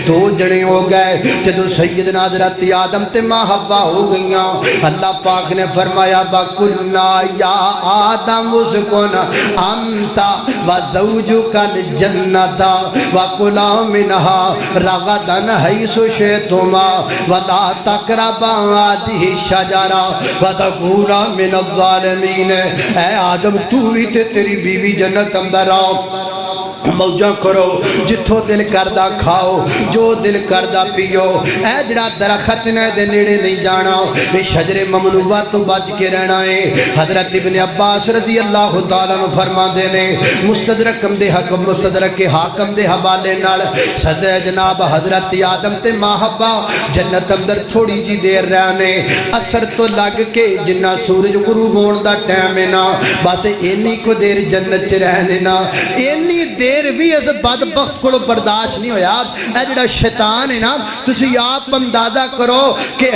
دو جنے ہو گئے جدو سیدنا حضرت آدم تے ماں حوا ہو گئیاں۔ اللہ پاک نے فرمایا وَقُلْنَا یا آدم اسکن انت وزوجک الجنۃ وَكُلَا مِنْهَا رَغَدًا حَيْثُ شِئْتُمَا وَلَا تَقْرَبَا هَٰذِهِ الشَّجَرَةَ وَتَكُونَا من الظالمین۔ اے آدم تو ہی تے تیری بیوی جنت اندر آؤ، موجہ کرو، جتھو دل کردہ کھاؤ، جو دل کردہ پیو، اے جڑا درخت نے دے نیڑے نہیں جانا، اے شجر ممنوعہ تو بچ کے رہنا ہے۔ حضرت ابن عباس رضی اللہ تعالیٰ عنہ فرما دینے مستدرکم دے حکم مستدرک حاکم دے حوالے نال صدر جناب حضرت آدم تے ماں حوا جنت اندر تھوڑی جی دیر رہنے، اثر تو لگ کے جنہ سورج غروب ہون دا ٹائم ہے نا بس اینی کو دیر جنت چ رہنے نا، اینی دیر بھی اس بدبخت کو برداشت نہیں ہویا۔ اے جڑا شیطان ہے نا تسی آپ اندازہ کرو کہ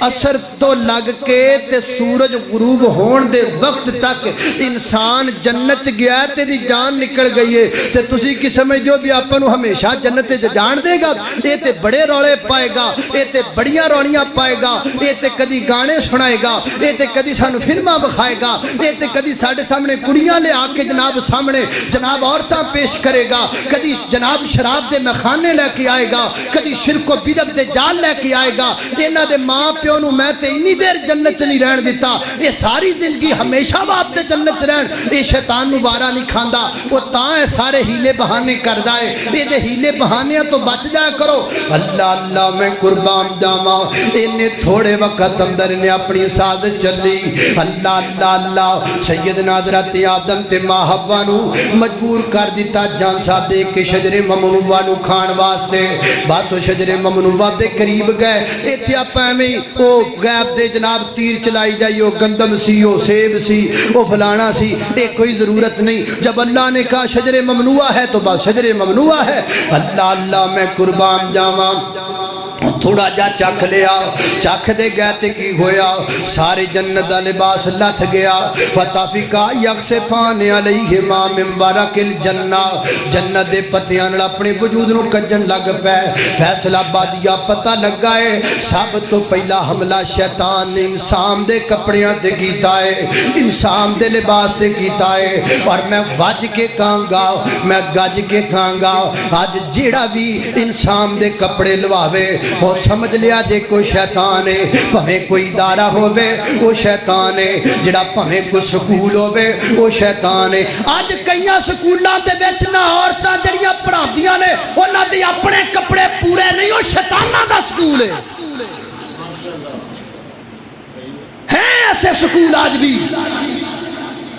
اثر تو لگ کے تے سورج غروب ہون دے وقت تک انسان جنت گیا تے دی جان نکل گئی ہے تے تسی کی سمجھ جو بھی آپ نو ہمیشہ جنت جان دے گا؟ اے تے بڑے رولے پائے گا، اے تے بڑیاں رولیاں پائے گا، اے تے کدی گانے سنائے گا، اے تے کدی سانو فلمہ بکھائے گا، اے تے کدی ساڑھے سامنے کڑیاں لے آکے جناب سامنے جناب عورتاں پیش کر کرے گا، کدی جناب شراب دے مخانے لے کے آئے گا، کدی شرک و بدعت دے جال لے کے آئے گا۔ انہاں دے ماں پیو نو میں تے انی دیر جنت چ نہیں رہن دیتا، یہ ساری زندگی ہمیشہ باپ تے جنت رہن، یہ شیطان نو وارا نہیں کھاندا، وہ تاں ہے سارے ہیلے بہانے کردا ہے، یہ دے ہیلے بہانیاں تو بچ جایا کرو۔ اللہ اللہ میں قربان جاواں، انہیں تھوڑے وقت اندر نے اپنی سعادت چلی۔ اللہ اللہ اللہ سیدنا حضرت آدم تے ماں حوا نو مجبور کر دیتا جان سا دے کے شجر ممنوع نو کھان واسطے، بس شجر ممنوع دے قریب گئے، ایتھے اپاں میں او غیب دے جناب تیر چلائی جائی، او گندم سی، او سیب سی، او فلانا سی، ایک کوئی ضرورت نہیں۔ جب اللہ نے کہا شجر ممنوع ہے تو بس شجر ممنوع ہے۔ اللہ اللہ میں قربان جاواں، تھوڑا جا چکھ لیا، چکھ دے گئے تے کی ہویا، سارے جنت دا لباس لتھ گیا۔ فتافقا یخصفان علیہما من ورق الجنہ، جنت دے پتیاں نال اپنے وجود نو کجن لگ پے۔ فیصلہ بادیا پتہ لگا ہے، سب تو پہلا حملہ شیطان نے انسان دے کپڑیاں تے کیتا ہے، انسان دے لباس تے کیتا ہے۔ اور میں وج کے کہاں گا، میں گج کے کہاں گا، آج جیڑا بھی انسان دے کپڑے لواوے وہ سمجھ لیا جے کوئی شیطان ہے، پہمیں کوئی ادارہ ہووے وہ شیطان ہے، جڑا پہمیں کوئی سکول ہووے وہ شیطان ہے۔ آج کئیاں سکولاں دے وچ نہ عورتاں جڑیاں پڑھاندیاں نے انہاں دے اپنے کپڑے پورے نہیں، وہ شیطاناں دا سکول ہے۔ ہیں ایسے سکول آج بھی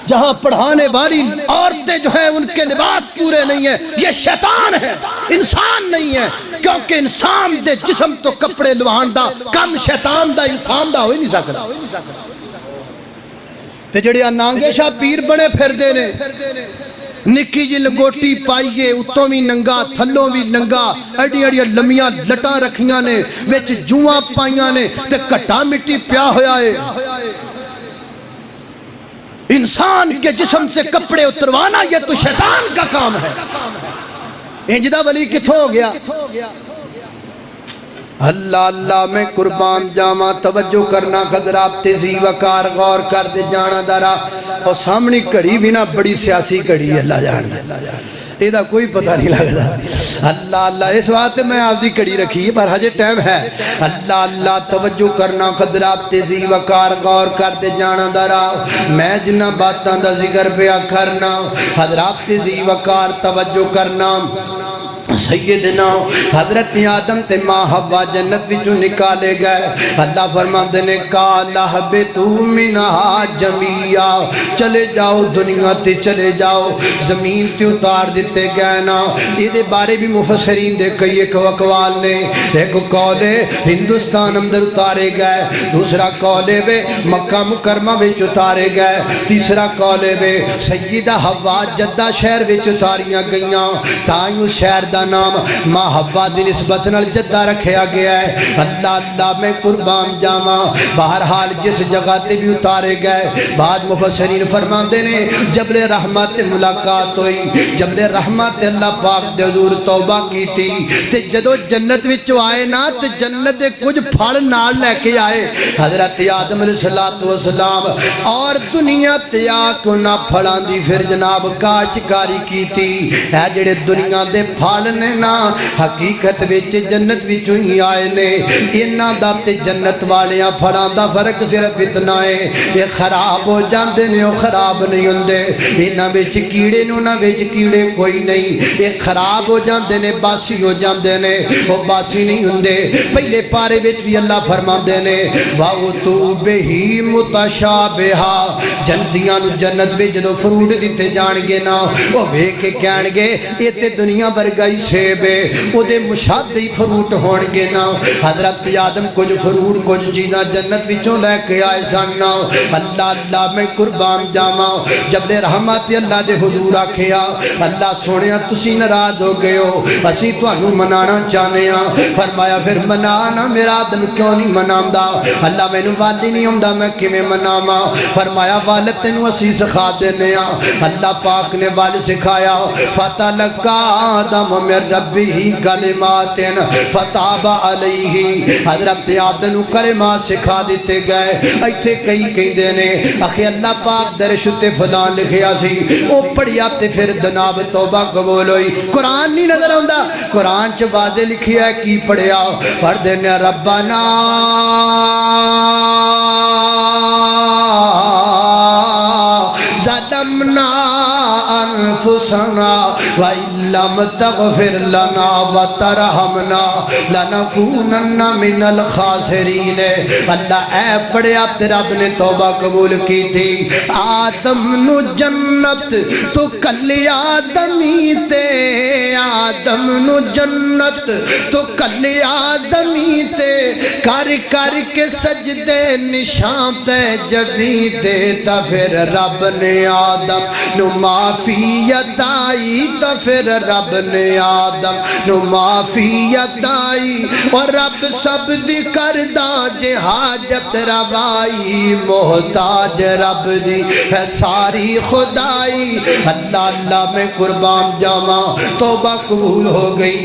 جہاں پڑھانے والی عورتیں جو ہیں ان کے لباس پورے نہیں ہیں، یہ شیطان ہے، انسان نہیں ہے، کیونکہ انسان دے جسم تو کپڑے لوہان دا کم شیطان دا انسان دا ہوئی نہیں سکتا۔ تے جڑے نانگے شاہ پیر بنے پھر دے نے، نکی جی لگوٹی پائیے، اتوں بھی ننگا تھلوں بھی ننگا، ایڈی ایڈی لمیاں لٹاں رکھیاں نے، وچ جوواں پائیاں نے، تے کٹا مٹی پیا ہویا ہے۔ انسان کے جسم سے کپڑے اتروانا یہ تو شیطان کا کام ہے۔ انجدہ ولی کتھوں ہو گیا؟ اللہ اللہ میں قربان جاواں، توجہ کرنا خضرات تیزی وقار غور کر دے جانا دارا، اور سامنے کڑی بھی نہ بڑی سیاسی کڑی ہے، اللہ جاننا ایدہ کوئی پتہ نہیں لگتا۔ اللہ اللہ اس وقت میں آپ دی کڑی رکھی پر ہجے ٹائم ہے۔ اللہ اللہ توجہ کرنا خضرات تیزی وقار غور کر دے جانا دارا، میں جنہ باتاں دا ذکر پیا کرنا، حضرات تیزی وقار توجہ کرنا۔ سیدنا حضرت آدم تے ماں حوا جنت وچوں نکالے گئے، اللہ فرماندے نے قَالَ اهْبِطُوا مِنْهَا جَمِيعًا، چلے جاؤ دنیا تے چلے جاؤ، زمین تے اتار دیتے گئے نا۔ یہ دے بارے بھی مفسرین دے کئی ایک اقوال نے، ایک قول ہے ہندوستان اندر اتارے گئے، دوسرا قول ہے مکہ مکرمہ وچ اتارے گئے، تیسرا قول ہے سیدہ حوا جدہ شہر وچ اتاریاں گئیاں، تائیوں شہر دا نام ماں حوا دی نسبت نال جدہ رکھیا گیا ہے۔ اللہ اللہ میں قربان جاواں، بہرحال جس جگہ تے بھی اتارے گئے، بعد مفسرین فرماندے نے جبل رحمت ملاقات ہوئی، جبل رحمت اللہ پاک دے حضور توبہ کی تھی، تے جدو جنت وچوں آئے نا تے جنت دے کچھ پھڑ نال لے کے آئے حضرت آدم علیہ السلام، اور دنیا تے آکو نہ پھڑاں دی پھر جناب کاشتکاری کی تھی۔ اے جڑے دنیا دے پھڑ نے نا حقیقت وچ جنت وچوں ہی آئے نے، انہاں دا تے جنت والیاں پھڑاں دا فرق صرف اتنا ہے، یہ خراب ہو جاندے نے وہ خراب نہیں ہوندے، انہاں وچ کیڑے نو نہ وچ کیڑے کوئی نہیں، یہ خراب ہو جاندے نے باسی ہو جاندے نے وہ باسی نہیں ہوندے۔ پہلے پارے وچ بھی اللہ فرماندے نے وَأُتُوا بِهِ مُتَشَابِهًا، جنتیاں نو جنت وچ جدوں فروٹ دتے جان گے نا وہ ویکھ کے کہن گے یہ تے دنیا ورگا ہی سیب ہے، وہ دے مشابہی فروٹ ہون گے نا۔ حضرت آدم کچھ فروٹ کچھ چیزاں جنت وچوں لے کے آئے سن۔ اللہ اللہ میں قربان جاواں، جبل رحمت اللہ دے حضور آکھیا اللہ سونیا تسی ناراض ہو گئے ہو، اسی تانوں منانا چاہنے ہاں۔ فرمایا پھر منانا میرا آدم کیوں نہیں مناندا؟ اللہ مینوں والی نہیں ہوندا میں کیویں مناواں؟ فرمایا والد تینوں اسی سکھا دینے ہاں۔ اللہ پاک نے وال سکھایا فتلقى آدم من ربه کلمات فتاب علیہ. حضرت آدم نو کلمات سکھا دیتے گئے. ایتھے کئی کہندے نے اخی اللہ پاک درش تے فلان لکھیا سی او پڑھیا تے پھر جناب توبہ قبول ہوئی. قرآن نہیں نظر آندا؟ قرآن چ واضح لکھیا ہے کی پڑھیا؟ پڑھ دینے ربنا ظلمنا انفسنا وَإِن لَّمْ تَغْفِرْ لَنَا وَتَرْحَمْنَا لَنَكُونَنَّ مِنَ الْخَاسِرِينَ. اللہ اے پڑھیا تے رب نے توبہ قبول کی تھی. آدم نو جنت تو کلی آدمی تے، آدم نو جنت تو کلی آدمی تے، کر کر کے سجدے نشان تے جبی تے. تا پھر رب نے آدم نو معافی عطائی، تا پھر رب نے آدم نو معافی عطائی. اور رب سب دی کردہ جے حاجت روائی، محتاج رب دی ہے ساری خدائی. اللہ اللہ میں قربان جاواں توبہ قبول ہو گئی.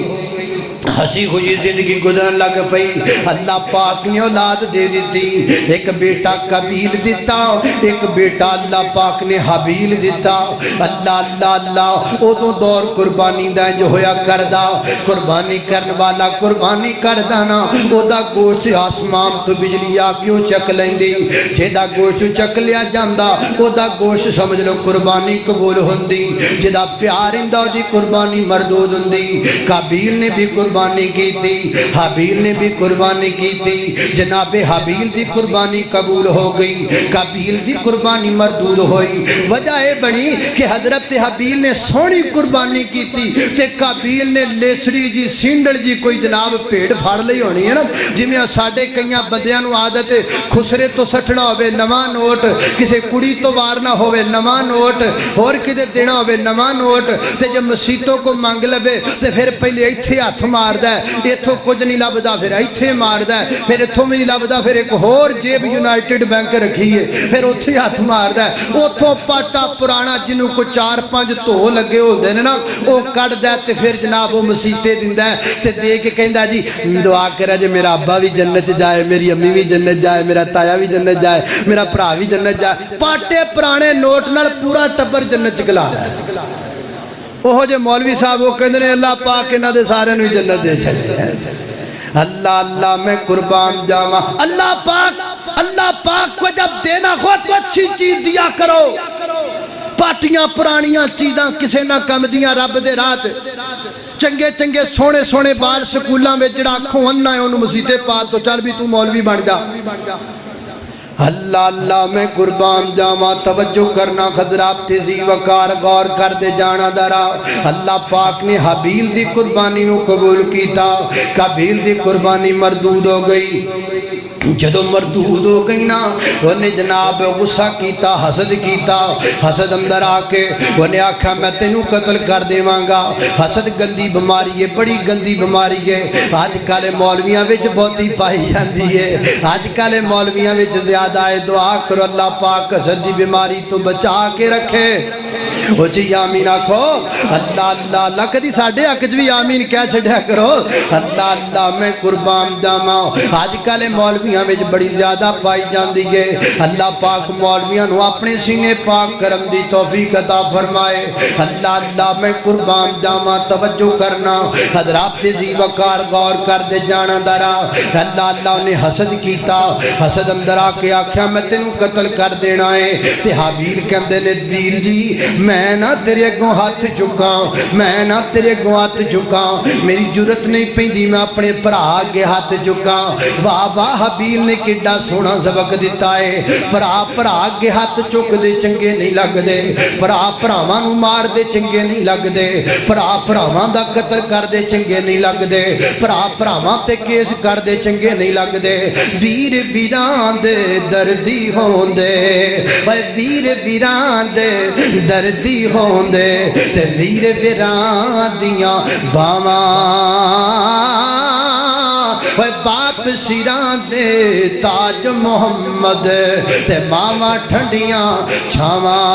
ہنسی خوشی زندگی گزرن لگ پئی. اللہ پاک نے اولاد دے دیتی. ایک بیٹا قابیل دیتا، ایک بیٹا اللہ پاک نے حابیل دیتا. اللہ اللہ اللہ ادو دور قربانی دا جو ہویا کردا. قربانی کرن والا قربانی کردا نا او دا گوشت آسمان تو بجلی آ کیوں چک لیندی. جیدا گوشت چک لیا جاندا او دا گوشت سمجھ لو قربانی قبول ہوندی. جیدا پیار ہندا جی قربانی مردود ہوندی. قابیل نے بھی قربانی کی تھی، حابیل نے بھی قربانی کی تھی. جناب حابیل دی قربانی قبول ہو گئی، قابیل دی قربانی مردود ہوئی. وجہ یہ بنی کہ حضرت حابیل نے سونی قربانی کی تھی تے قابیل نے لیسڑی جی سینڈڑ جی کوئی جناب پیڑ پھاڑ لئی ہونی ہے نا. جویں ساڈے کئیاں بندیاں نوں عادت ہے خسرے تو سٹنا ہوے نواں نوٹ، کسے کڑی تو وارنا ہوے نواں نوٹ، اور کدے دینا ہوے نواں نوٹ. تے جب مسیتوں کو مانگ لبے تے پھر پہلے ایتھے ہاتھ ماردا ہے، ایتھوں کچھ نہیں لبدا پھر ایتھے ماردا ہے، پھر ایتھوں بھی نہیں لبدا پھر ایک ہور جیب یونائٹڈ بینک رکھی ہے پھر اوتھے ہاتھ ماردا ہے. اوتھوں پاٹا پرانا جنوں کو 4-5 دھو لگے ہوندے نے نا او کڈدا تے پھر جناب او مسیتے دیندا ہے تے دے کے کہندا جی دعا کرا جے میرا ابا بھی جنت جائے، میری امی بھی جنت جائے، میرا تایا بھی جنت جائے، میرا بھرا بھی جنت جائے. پاٹے پرانے نوٹ نال پورا ٹبر جنت چ گلا ہے. وہ جو مولوی صاحب وہ کہندے نے اللہ پاک انہاں دے سارے نوں جنت دے چھڈے. اللہ اللہ میں قربان جاواں. اللہ پاک کو جب دینا ہو تو اچھی چیز دیا کرو. پاٹیاں پرانیاں چیزاں کسے نہ کم دیاں رب دے رات. چنگے چنگے سونے سونے بال سکولاں وچ جڑا اکھوں انا ہے اونوں مسیتے پا تو چل بھی تو مولوی بن جا. اللہ اللہ میں قربان جاواں. توجہ کرنا حضرات تیزی وقار غور کر دے جانا درا. اللہ پاک نے حابیل دی قربانی نو قبول کیتا، قابیل دی قربانی مردود ہو گئی. جدو مردود ہو گئی نا انہیں جناب غصہ کیتا، حسد کیتا. حسد اندر آ کے انہیں آکھا میں تینوں قتل کر دیواں گا. حسد گندی بیماری ہے، بڑی گندی بیماری ہے. آج کل مولویاں وچ بہتی پائی جاندی ہے. آج کل مولویاں وچ زیادہ ہے. دعا کرو اللہ پاک حسد دی بیماری تو بچا کے رکھے. وہ جی آمین آکھو. اللہ اللہ اللہ کدی ساڈے حق وچ بھی آمین کہہ چھڈیا کرو. اللہ اللہ میں قربان جاواں. آج کل مولویاں وچ بڑی زیادہ پائی جاندی ہے. اللہ پاک مولویاں نو اپنے سینے پاک کرم دی توفیق عطا فرمائے. اللہ اللہ میں قربان جاواں. توجہ کرنا حضرات تیزی وقار غور کر دے جانا درا. اللہ اللہ نے حسد کیتا. حسد اندر آ کے آکھیا میں تینوں قتل کر دینا ہے. تے حابیل کہندے نے ویر جی میں نہ تیرے اگوں ہاتھ چکاں، میں نہ تیرے اگوں ہاتھ چکاں، میری جرت نہیں پیندی میں اپنے بھرا اگے ہاتھ چکاں. واہ واہ حابیل نے کڈا سونا سبق دیتا ہے. بھرا اگے ہاتھ چک دے چنگے نہیں لگ دے، بھراواں نوں مار دے چنگے نہیں لگ دے، بھراواں دا قتل کر دے چنگے نہیں لگ دے، بھراواں تے کیس کر دے چنگے نہیں لگ دے. ویر ویراں دے دردی ہوندے، اے ویر ویراں دے دردی ہوندے تے ویر ویراں دیاں باواں. اے باپ سراں دے تاج محمد تے ماواں ٹھنڈیاں چھاواں.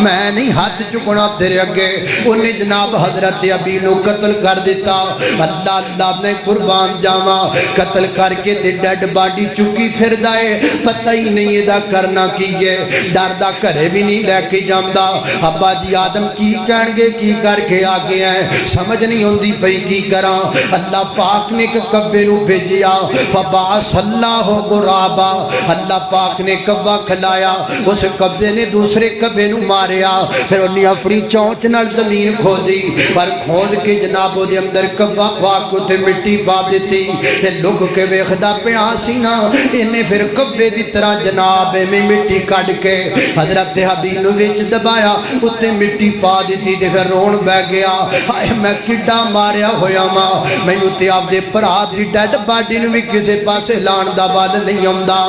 میں نہیں ہاتھ چکنا تیرے اگے. انہیں جناب حضرت ابی نو قتل کر دیتا. اللہ اللہ میں قربان جاواں قتل کر کے تے ڈیڈ باڈی چکی پھر دائے پتہ ہی نہیں ادا کرنا کی ہے. ڈردا گھرے بھی نہیں لے کے جاندا. ابا جی آدم کی کہن گے کی کر کے آ گئے ہیں سمجھ نہیں ہوندی پئی کی کراں. اللہ پاک نے ایک کبے نو بھیجیا فبعث اللہ غرابا. اللہ پاک نے کبا کھلایا اس کبے نے دوسرے کبے نو ماریا. پھر انہیں اپنی چونچ نال زمین کھودی پر کھود کے جناب دے اندر کبا پاک تے مٹی پا دیتی تے لک کے ویکھدا پیا سی نا. انہیں پھر کبے دی طرح جناب میں مٹی کڈ کے حضرت حبیب نو وچ دبایا اتے مٹی پا دیتی تے پھر رون بہ گیا. ہائے میں کڈا ماریا ہویا ماں مینوں تے آپ دے بھرا دی ڈیڈ باڈی نو وی کسے پاسے لان دا بل نہیں آوندا.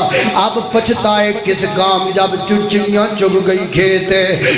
اب پچھتائے کس کام جب چچڑیاں چگ گئی کھیت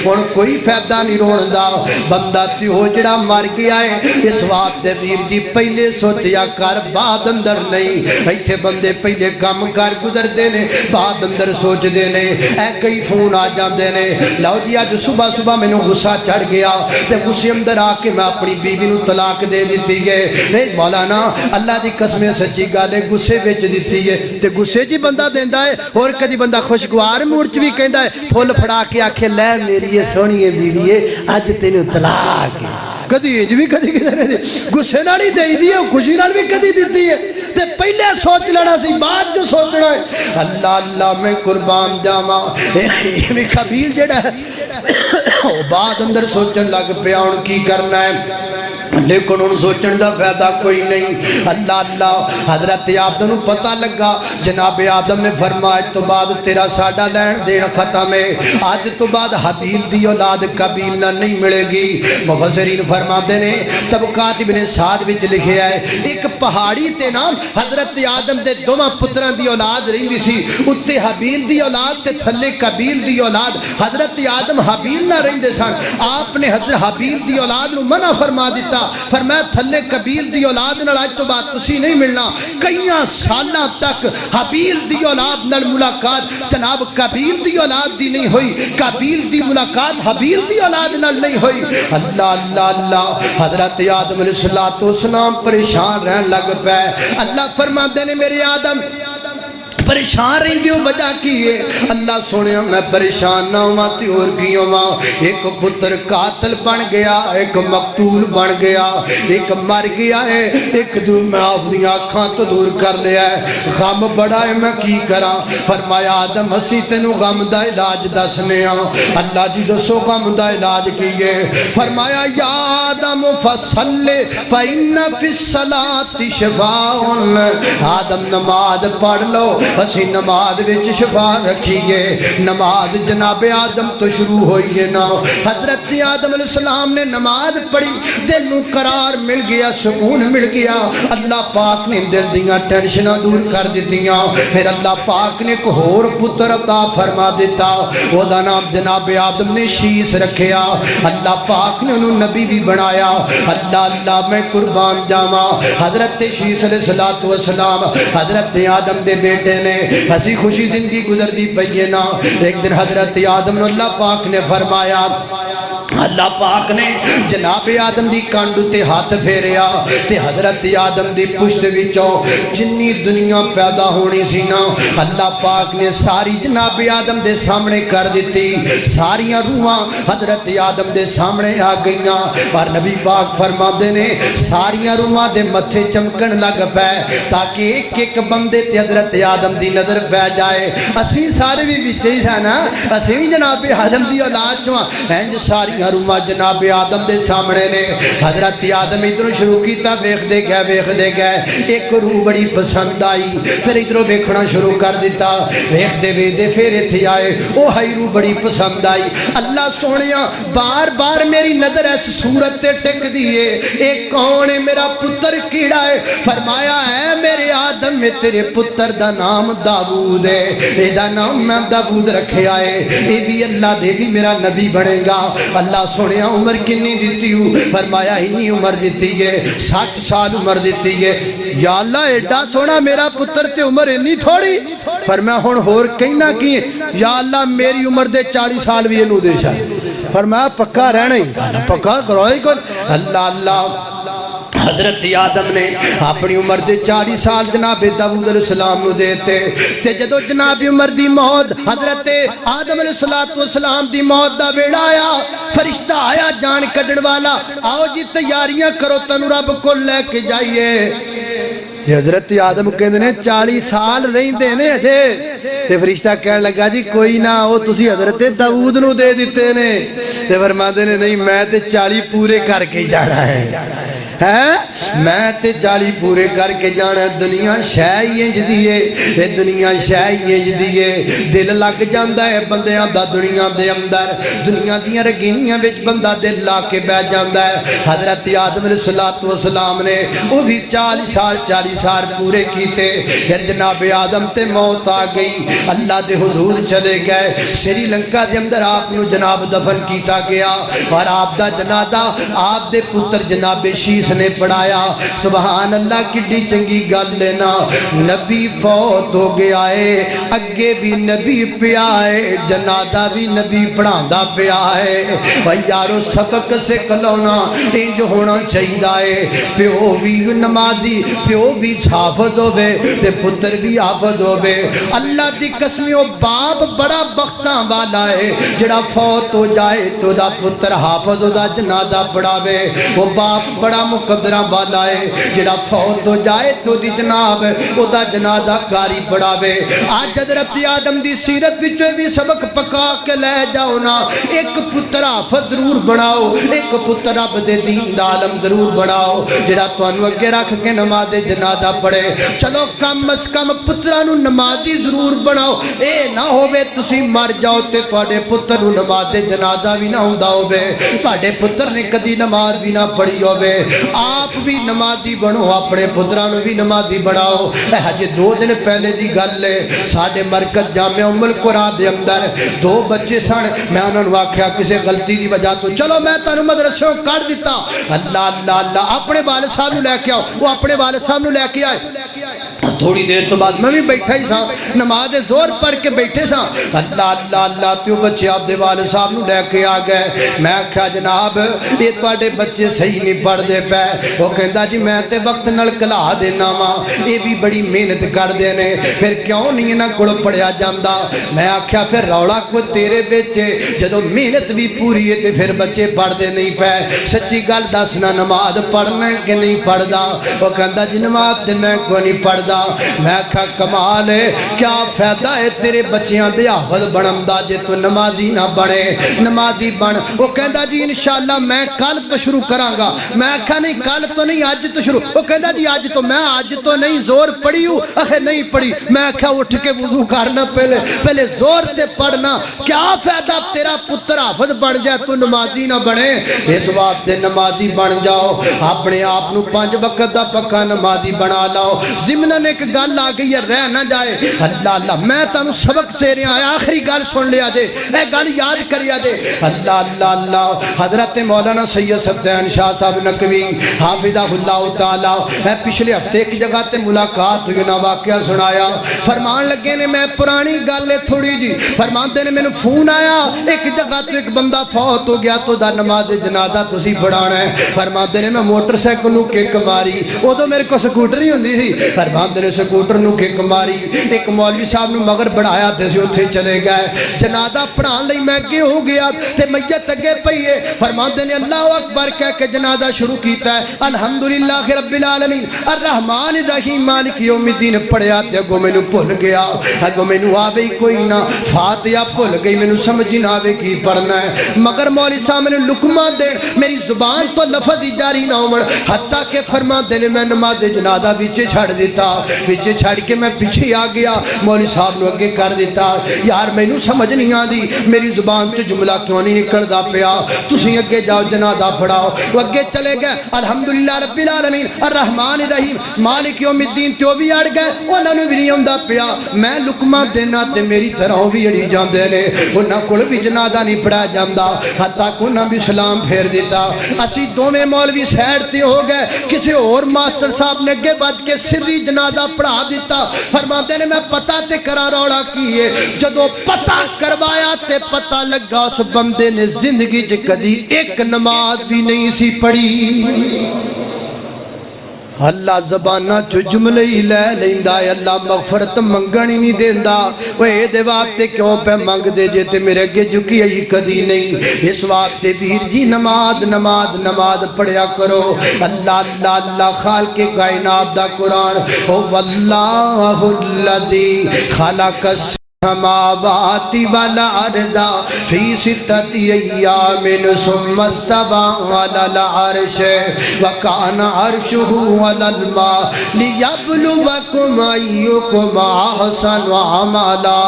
ہن کوئی فائدہ نہیں رون دا. بندہ تے ہو جڑا مر گیا ہے اس واسطے ویر جی پہلے سوچیا کر بعد اندر نہیں. ایتھے بندے پہلے کام کر گزردے نے بعد اندر سوچ دے نے. اے کئی فون آ جاندے نے لو جی اج صبح صبح مینوں غصہ چڑھ گیا تے غصے اندر آ کے میں اپنی بیوی نو طلاق دے دتی ہے. اے مولانا اللہ دی قسم سچی گل ہے غصے وچ دتی ہے تے غصے جی بندہ دیندا ہے. اور کدی بندہ خوشگوار مورچ بھی کہندا ہے پھل پھڑا کے آکھے لے میری سونی بیوی ہے اج تینوں طلاق ہے. کدی انج بھی کدی کدی غصے نال ہی دئی دی ہے خوشی نال بھی کدی دتی ہے تے پہلے سوچ لینا سی بعد جو سوچنا ہے. اللہ اللہ میں قربان جاواں اے خبیر جڑا ہے او بعد اندر سوچن لگ پیا ہن کی کرنا ہے لیکن ان سوچن دا فائدہ کوئی نہیں. اللہ اللہ حضرت آدم نو پتہ لگا جناب آدم نے فرمایا تو بعد تیرا ساڈا لین دین ختم ہے. آج تو بعد حابیل دی اولاد قابیل نہ نہیں ملے گی. مفسرین فرماتے نے طبقات ابن سعد وچ لکھیا ہے ایک پہاڑی تے نام حضرت آدم دے دوواں پتراں دی اولاد رہندی سی. اُتے حابیل دی اولاد تے تھلے قابیل دی اولاد. حضرت آدم حابیل نہ رہندے سن. آپ نے حضرت حابیل دی اولاد نو منع فرما دیتا فرمایا تھلے قابیل دی اولاد نال اج تو بعد تسی نہیں ملنا. کئیاں سالاں تک حابیل دی اولاد نال ملاقات جناب قابیل دی اولاد دی نہیں ہوئی. قابیل دی ملاقات حابیل دی اولاد نال نہیں ہوئی. اللہ اللہ اللہ حضرت آدم علیہ السلام پریشان رہن لگ پے. اللہ فرماتے نے میرے آدم پریشان رہندی ہو وجہ کی ہے. اللہ سنیا میں پریشان نہ ہوا تے اور کی ہوا. ایک پتر قاتل بن گیا ایک مقتول بن گیا ایک مر گیا ہے ایک دو میں اپنی آنکھاں تو دور کر لیا ہے. غم بڑا ہے میں کی کراں. فرمایا آدم اسی تینوں غم دا علاج دسنے ہاں. اللہ جی دسو غم دا علاج کیے. فرمایا یا آدم فصل فإن فی الصلاۃ شفاء. آدم نماز پڑھ لو اسی نماز وچ شفا رکھیے. نماز جناب آدم تو شروع ہوئی ہے نا. حضرت آدم علیہ السلام نے نماز پڑھی دل نو قرار مل گیا سکون مل گیا. اللہ پاک نے دل دیاں ٹینشناں دور کر دتیاں. پھر اللہ پاک نے ایک ہور پتر عطا فرما دیتا. او دا نام جناب آدم نے شیس رکھیا. اللہ پاک نے انہوں نبی بھی بنایا. اللہ اللہ میں قربان جاواں حضرت شیس علیہ السلام حضرت آدم دے بیٹے نے ہنسی خوشی زندگی گزردی پئی ہے نا. ایک دن حضرت آدم نے اللہ پاک نے فرمایا اللہ پاک نے جناب آدم دی کانڈ تے ہاتھ پھیریا تے حضرت آدم دی پشت وچوں جنی دنیا پیدا ہونی سی نا اللہ پاک نے ساری جناب آدم دے سامنے کر دیتی. ساریاں روحاں حضرت آدم دے سامنے آ گئیاں. پر نبی پاک فرماندے نے ساریاں روحاں دے متھے چمکن لگ پے تاکہ ایک ایک بندے تے حضرت آدم دی نظر پہ جائے. اسی سارے بھی وچ ہی سن اسی بھی جناب آدم دی اولاد چوں انج ساری روما جناب آدم دے سامنے نے. حضرت آدم ادھر شروع کیتا ویکھ دے گئے ایک روح بڑی پسند آئی. پھر ادھر ویکھنا شروع کر دیتا ویکھ دے ویدے پھر ایتھے آئے او ہائی روح بڑی پسند آئی. اللہ سونیا بار بار میری نظر اس صورت تے ٹک دیے اے کون ہے میرا پتر کیڑا ہے. فرمایا ہے میرے آدم میں تیرے پتر دا نام داؤد ہے. اے دا نام میں داؤد رکھیا ہے. اے بھی اللہ دے بھی میرا نبی بنے گا. اللہ سنیا عمر کنی دیتی ہوں. فرمایا انی عمر دیتی ہے 60 سال عمر دیتی ہے. یا اللہ ایڈا سونا میرا پتر تے عمر انی تھوڑی. فرمایا ہن ہور کہنا کی یا اللہ میری عمر دے 40 سال بھی انہوں دے شاہ فرمایا پکا رہنا ہی پکا کرو ہی کون اللہ اللہ حضرت آدم نے اپنی عمر دے 40 سال جناب داؤد علیہ السلام نو دیتے تے جدو جناب عمر دی موت حضرت آدم علیہ السلام دی موت دا ویڑا آیا فرشتہ آیا جان کڈن والا آؤ جی تیاریاں کرو تنو رب کو لے کے جائیے حضرت آدم کہندے نے 40 سال رہندے نے اجے تے فرشتہ کہن لگا جی کوئی نہ او تسی حضرت داؤد نو دے دتے نے تے فرماندے نے نہیں میں تے 40 پورے کر کے جانا ہے میں تے 40 پورے کر کے جانا دنیا شاہی انج دیئے دنیا شاہی انج دیئے دل لگ جاندہ ہے بندیاں دا دنیا دے اندر دنیا دیاں رگینیاں وچ بندہ دل لا کے بیٹھ جاندہ ہے حضرت آدم علیہ السلام نے وہ بھی 40 سال پورے کیتے پھر جناب آدم تے موت آ گئی اللہ دے حضور چلے گئے سری لنکا دے اندر آپ نو جناب دفن کیتا گیا اور آپ دا جنازہ آپ دے پتر جناب شیس نے پڑھایا سبحان اللہ کڈی چنگی گل لینا نبی فوت ہو گیا ہے اگے بھی نبی پیا ہے جنازہ بھی نبی پڑھاندا پیا ہے بھائی یارو سبق سے کلونا انج ہونا چاہیے پیو بھی نمازی پیو بھی حافظ ہوے تے پتر بھی حافظ ہوے اللہ دی قسمیوں باپ بڑا بختاں والا ہے جڑا فوت ہو جائے تو دا پتر حافظ دا جنازہ پڑھاوے وہ باپ بڑا مقدرہ والا ہے جڑا فوت ہو جائے تو دی جناب او دا جنازہ کاری پڑھاوے آج حضرت آدم دی سیرت وچوں بھی سبق پکا کے لے جاؤ نا ایک پتر حافظ ضرور بناؤ ایک پتر رب دے دین دا عالم ضرور بناؤ جڑا تانوں اگے رکھ کے نماز جنازہ پڑھے چلو کم از کم پتراں نوں نمازی ضرور بناؤ اے نہ ہوے تسی مر جاؤ تے تواڈے پتر نوں نماز جنازہ بھی نہ ہوندا ہوے تواڈے پتر نے کدی نماز بھی نہ پڑھی ہوے آپ بھی نمازی بنو اپنے پتراں نوں بھی نمازی بناؤ ہجے 2 دن پہلے دی گل ہے ساڈے مرکز جامعہ ام القرآن دے اندر 2 بچے سن میں انہاں نوں آکھیا کسے غلطی دی وجہ تو چلو میں تانوں مدرسوں کڈ دتا اللہ اللہ اللہ اپنے والد صاحب نوں لے کے آؤ وہ اپنے والد صاحب نوں لے کے آئے تھوڑی دیر تو بعد میں بھی بیٹھا ہی سا نماز زور پڑھ کے بیٹھے سا اللہ اللہ اللہ تیو بچے آپ دے والد صاحب نو لے کے آ گئے میں کہا جناب یہ تواڈے بچے صحیح نہیں پڑھ دے پے وہ کہندا جی میں تے وقت نال کلا دینا وا یہ بھی بڑی محنت کر دے نے پھر کیوں نہیں انہاں کول پڑھیا جاندا میں آکھیا پھر رولا کو تیرے وچ جدوں محنت بھی پوری ہے تے پھر بچے پڑھ دے نہیں پے سچی گل دسنا نماز پڑھنا کہ نہیں پڑھدا وہ کہندا جی نماز تے میں کوئی نہیں پڑھدا میں کہا کمال ہے کیا فائدہ ہے تیرے بچیاں دے حافظ بنم دا جے تو نمازی نہ بنے نمازی بن وہ کہندا جی انشاءاللہ میں کل تو شروع کراں گا میں کہا نہیں کل تو نہیں آج تو شروع وہ کہندا جی آج تو میں آج تو نہیں زور پڑھی ہوں اخے نہیں پڑھی میں کہا اٹھ کے وضو کرنا پہلے زور تے پڑھنا کیا فائدہ تیرا پتر حافظ بن جائے تو نمازی نہ بنے اس واسطے نمازی بن جاؤ اپنے آپ نو 5 وقت دا پکا نمازی بنا لاؤ ضمن ایک گل آ گئی ہے رہ نہ جائے اللہ اللہ میں تانوں سبق سے رہا ہے آخری گل سن لیا جے اے گل یاد کریا جے اللہ اللہ اللہ حضرت مولانا سید سبدین شاہ صاحب نقوی حافظہ اللہ تعالی میں پچھلے ہفتے ایک جگہ تے ملاقات ہوئی نا واقعہ سنایا فرمان لگے نے میں پرانی گل ہے تھوڑی جی فرماندے نے مینوں فون آیا ایک جگہ تو ایک بندہ فوت ہو گیا تو دا نماز جنازہ تسی پڑھانا ہے فرماندے نے میں موٹر سائیکل نو کک ماری ادو میرے کو سکوٹر ہی ہوندی سی فرماندے نے سکوٹر نو کک ماری ایک مولوی صاحب نو مگر بڑھایا تے سی اوتھے چلے گئے جنازہ پڑھان لئی میں اگے ہو گیا تے میت اگے پئی ہے فرماندے نے اللہ اکبر کہہ کے جنازہ شروع کیتا ہے الحمدللہ رب العالمین الرحمن الرحیم مالک یوم الدین پڑھیا تے اگوں مینوں بھول گیا اگوں مینوں آوے کوئی نہ فاتحہ بھول گئی مینوں سمجھ نہ آوے کی پڑھنا ہے مگر مولوی صاحب نے لقمہ دے میری زبان تو لفظ جاری نہ ہون حتیٰ کہ فرماندے نے میں نماز جنازہ وچ چھڑ دیتا وچ چھڑ کے میں پیچھے آ گیا مولوی صاحب نو اگے کر دیتا یار مینوں سمجھ نہیں آندی میری زبان تے جملہ کیوں نہیں نکلدا پیا تسی اگے جاؤ جنازہ پڑھاؤ وہ اگے چلے گئے الحمدللہ رب العالمین الرحمن الرحیم مالک یوم الدین تو بھی اڑ گئے انہاں نوں بھی نہیں آندا پیا میں لقمہ دینا تے میری طرح بھی اڑی جاندے نے انہاں کول بھی جنازہ نہیں پڑھا جاندا حتیٰ کہ انہاں بھی سلام پھیر دیتا اسی دوویں مولوی سائیڈ تے ہو گئے کسی اور ماسٹر صاحب نے اگے بچ کے سری جنازہ دا پڑھا دیتا فرماتے نے میں پتہ تے کرا روڑا کیے جدو پتہ کروایا تے پتہ لگا اس بندے نے زندگی چ کدی ایک نماز بھی نہیں سی پڑھی اللہ زبانہ چو جملے ہی لے لیندا ہے اللہ مغفرت منگنی نہیں دیندا وہ اے دے واسطے کیوں پہ منگ دے جے تے میرے اگے جھکی آئی کدی نہیں اس واسطے ویر جی نماز نماز نماز پڑھیا کرو اللہ اللہ اللہ خالق کائنات دا قرآن هو اللہ الذی خلق السماوات والارض فی ستۃ ایام ثم استوى علی العرش وکان عرشہ علی الماء لیبلوکم ایکم احسن عملا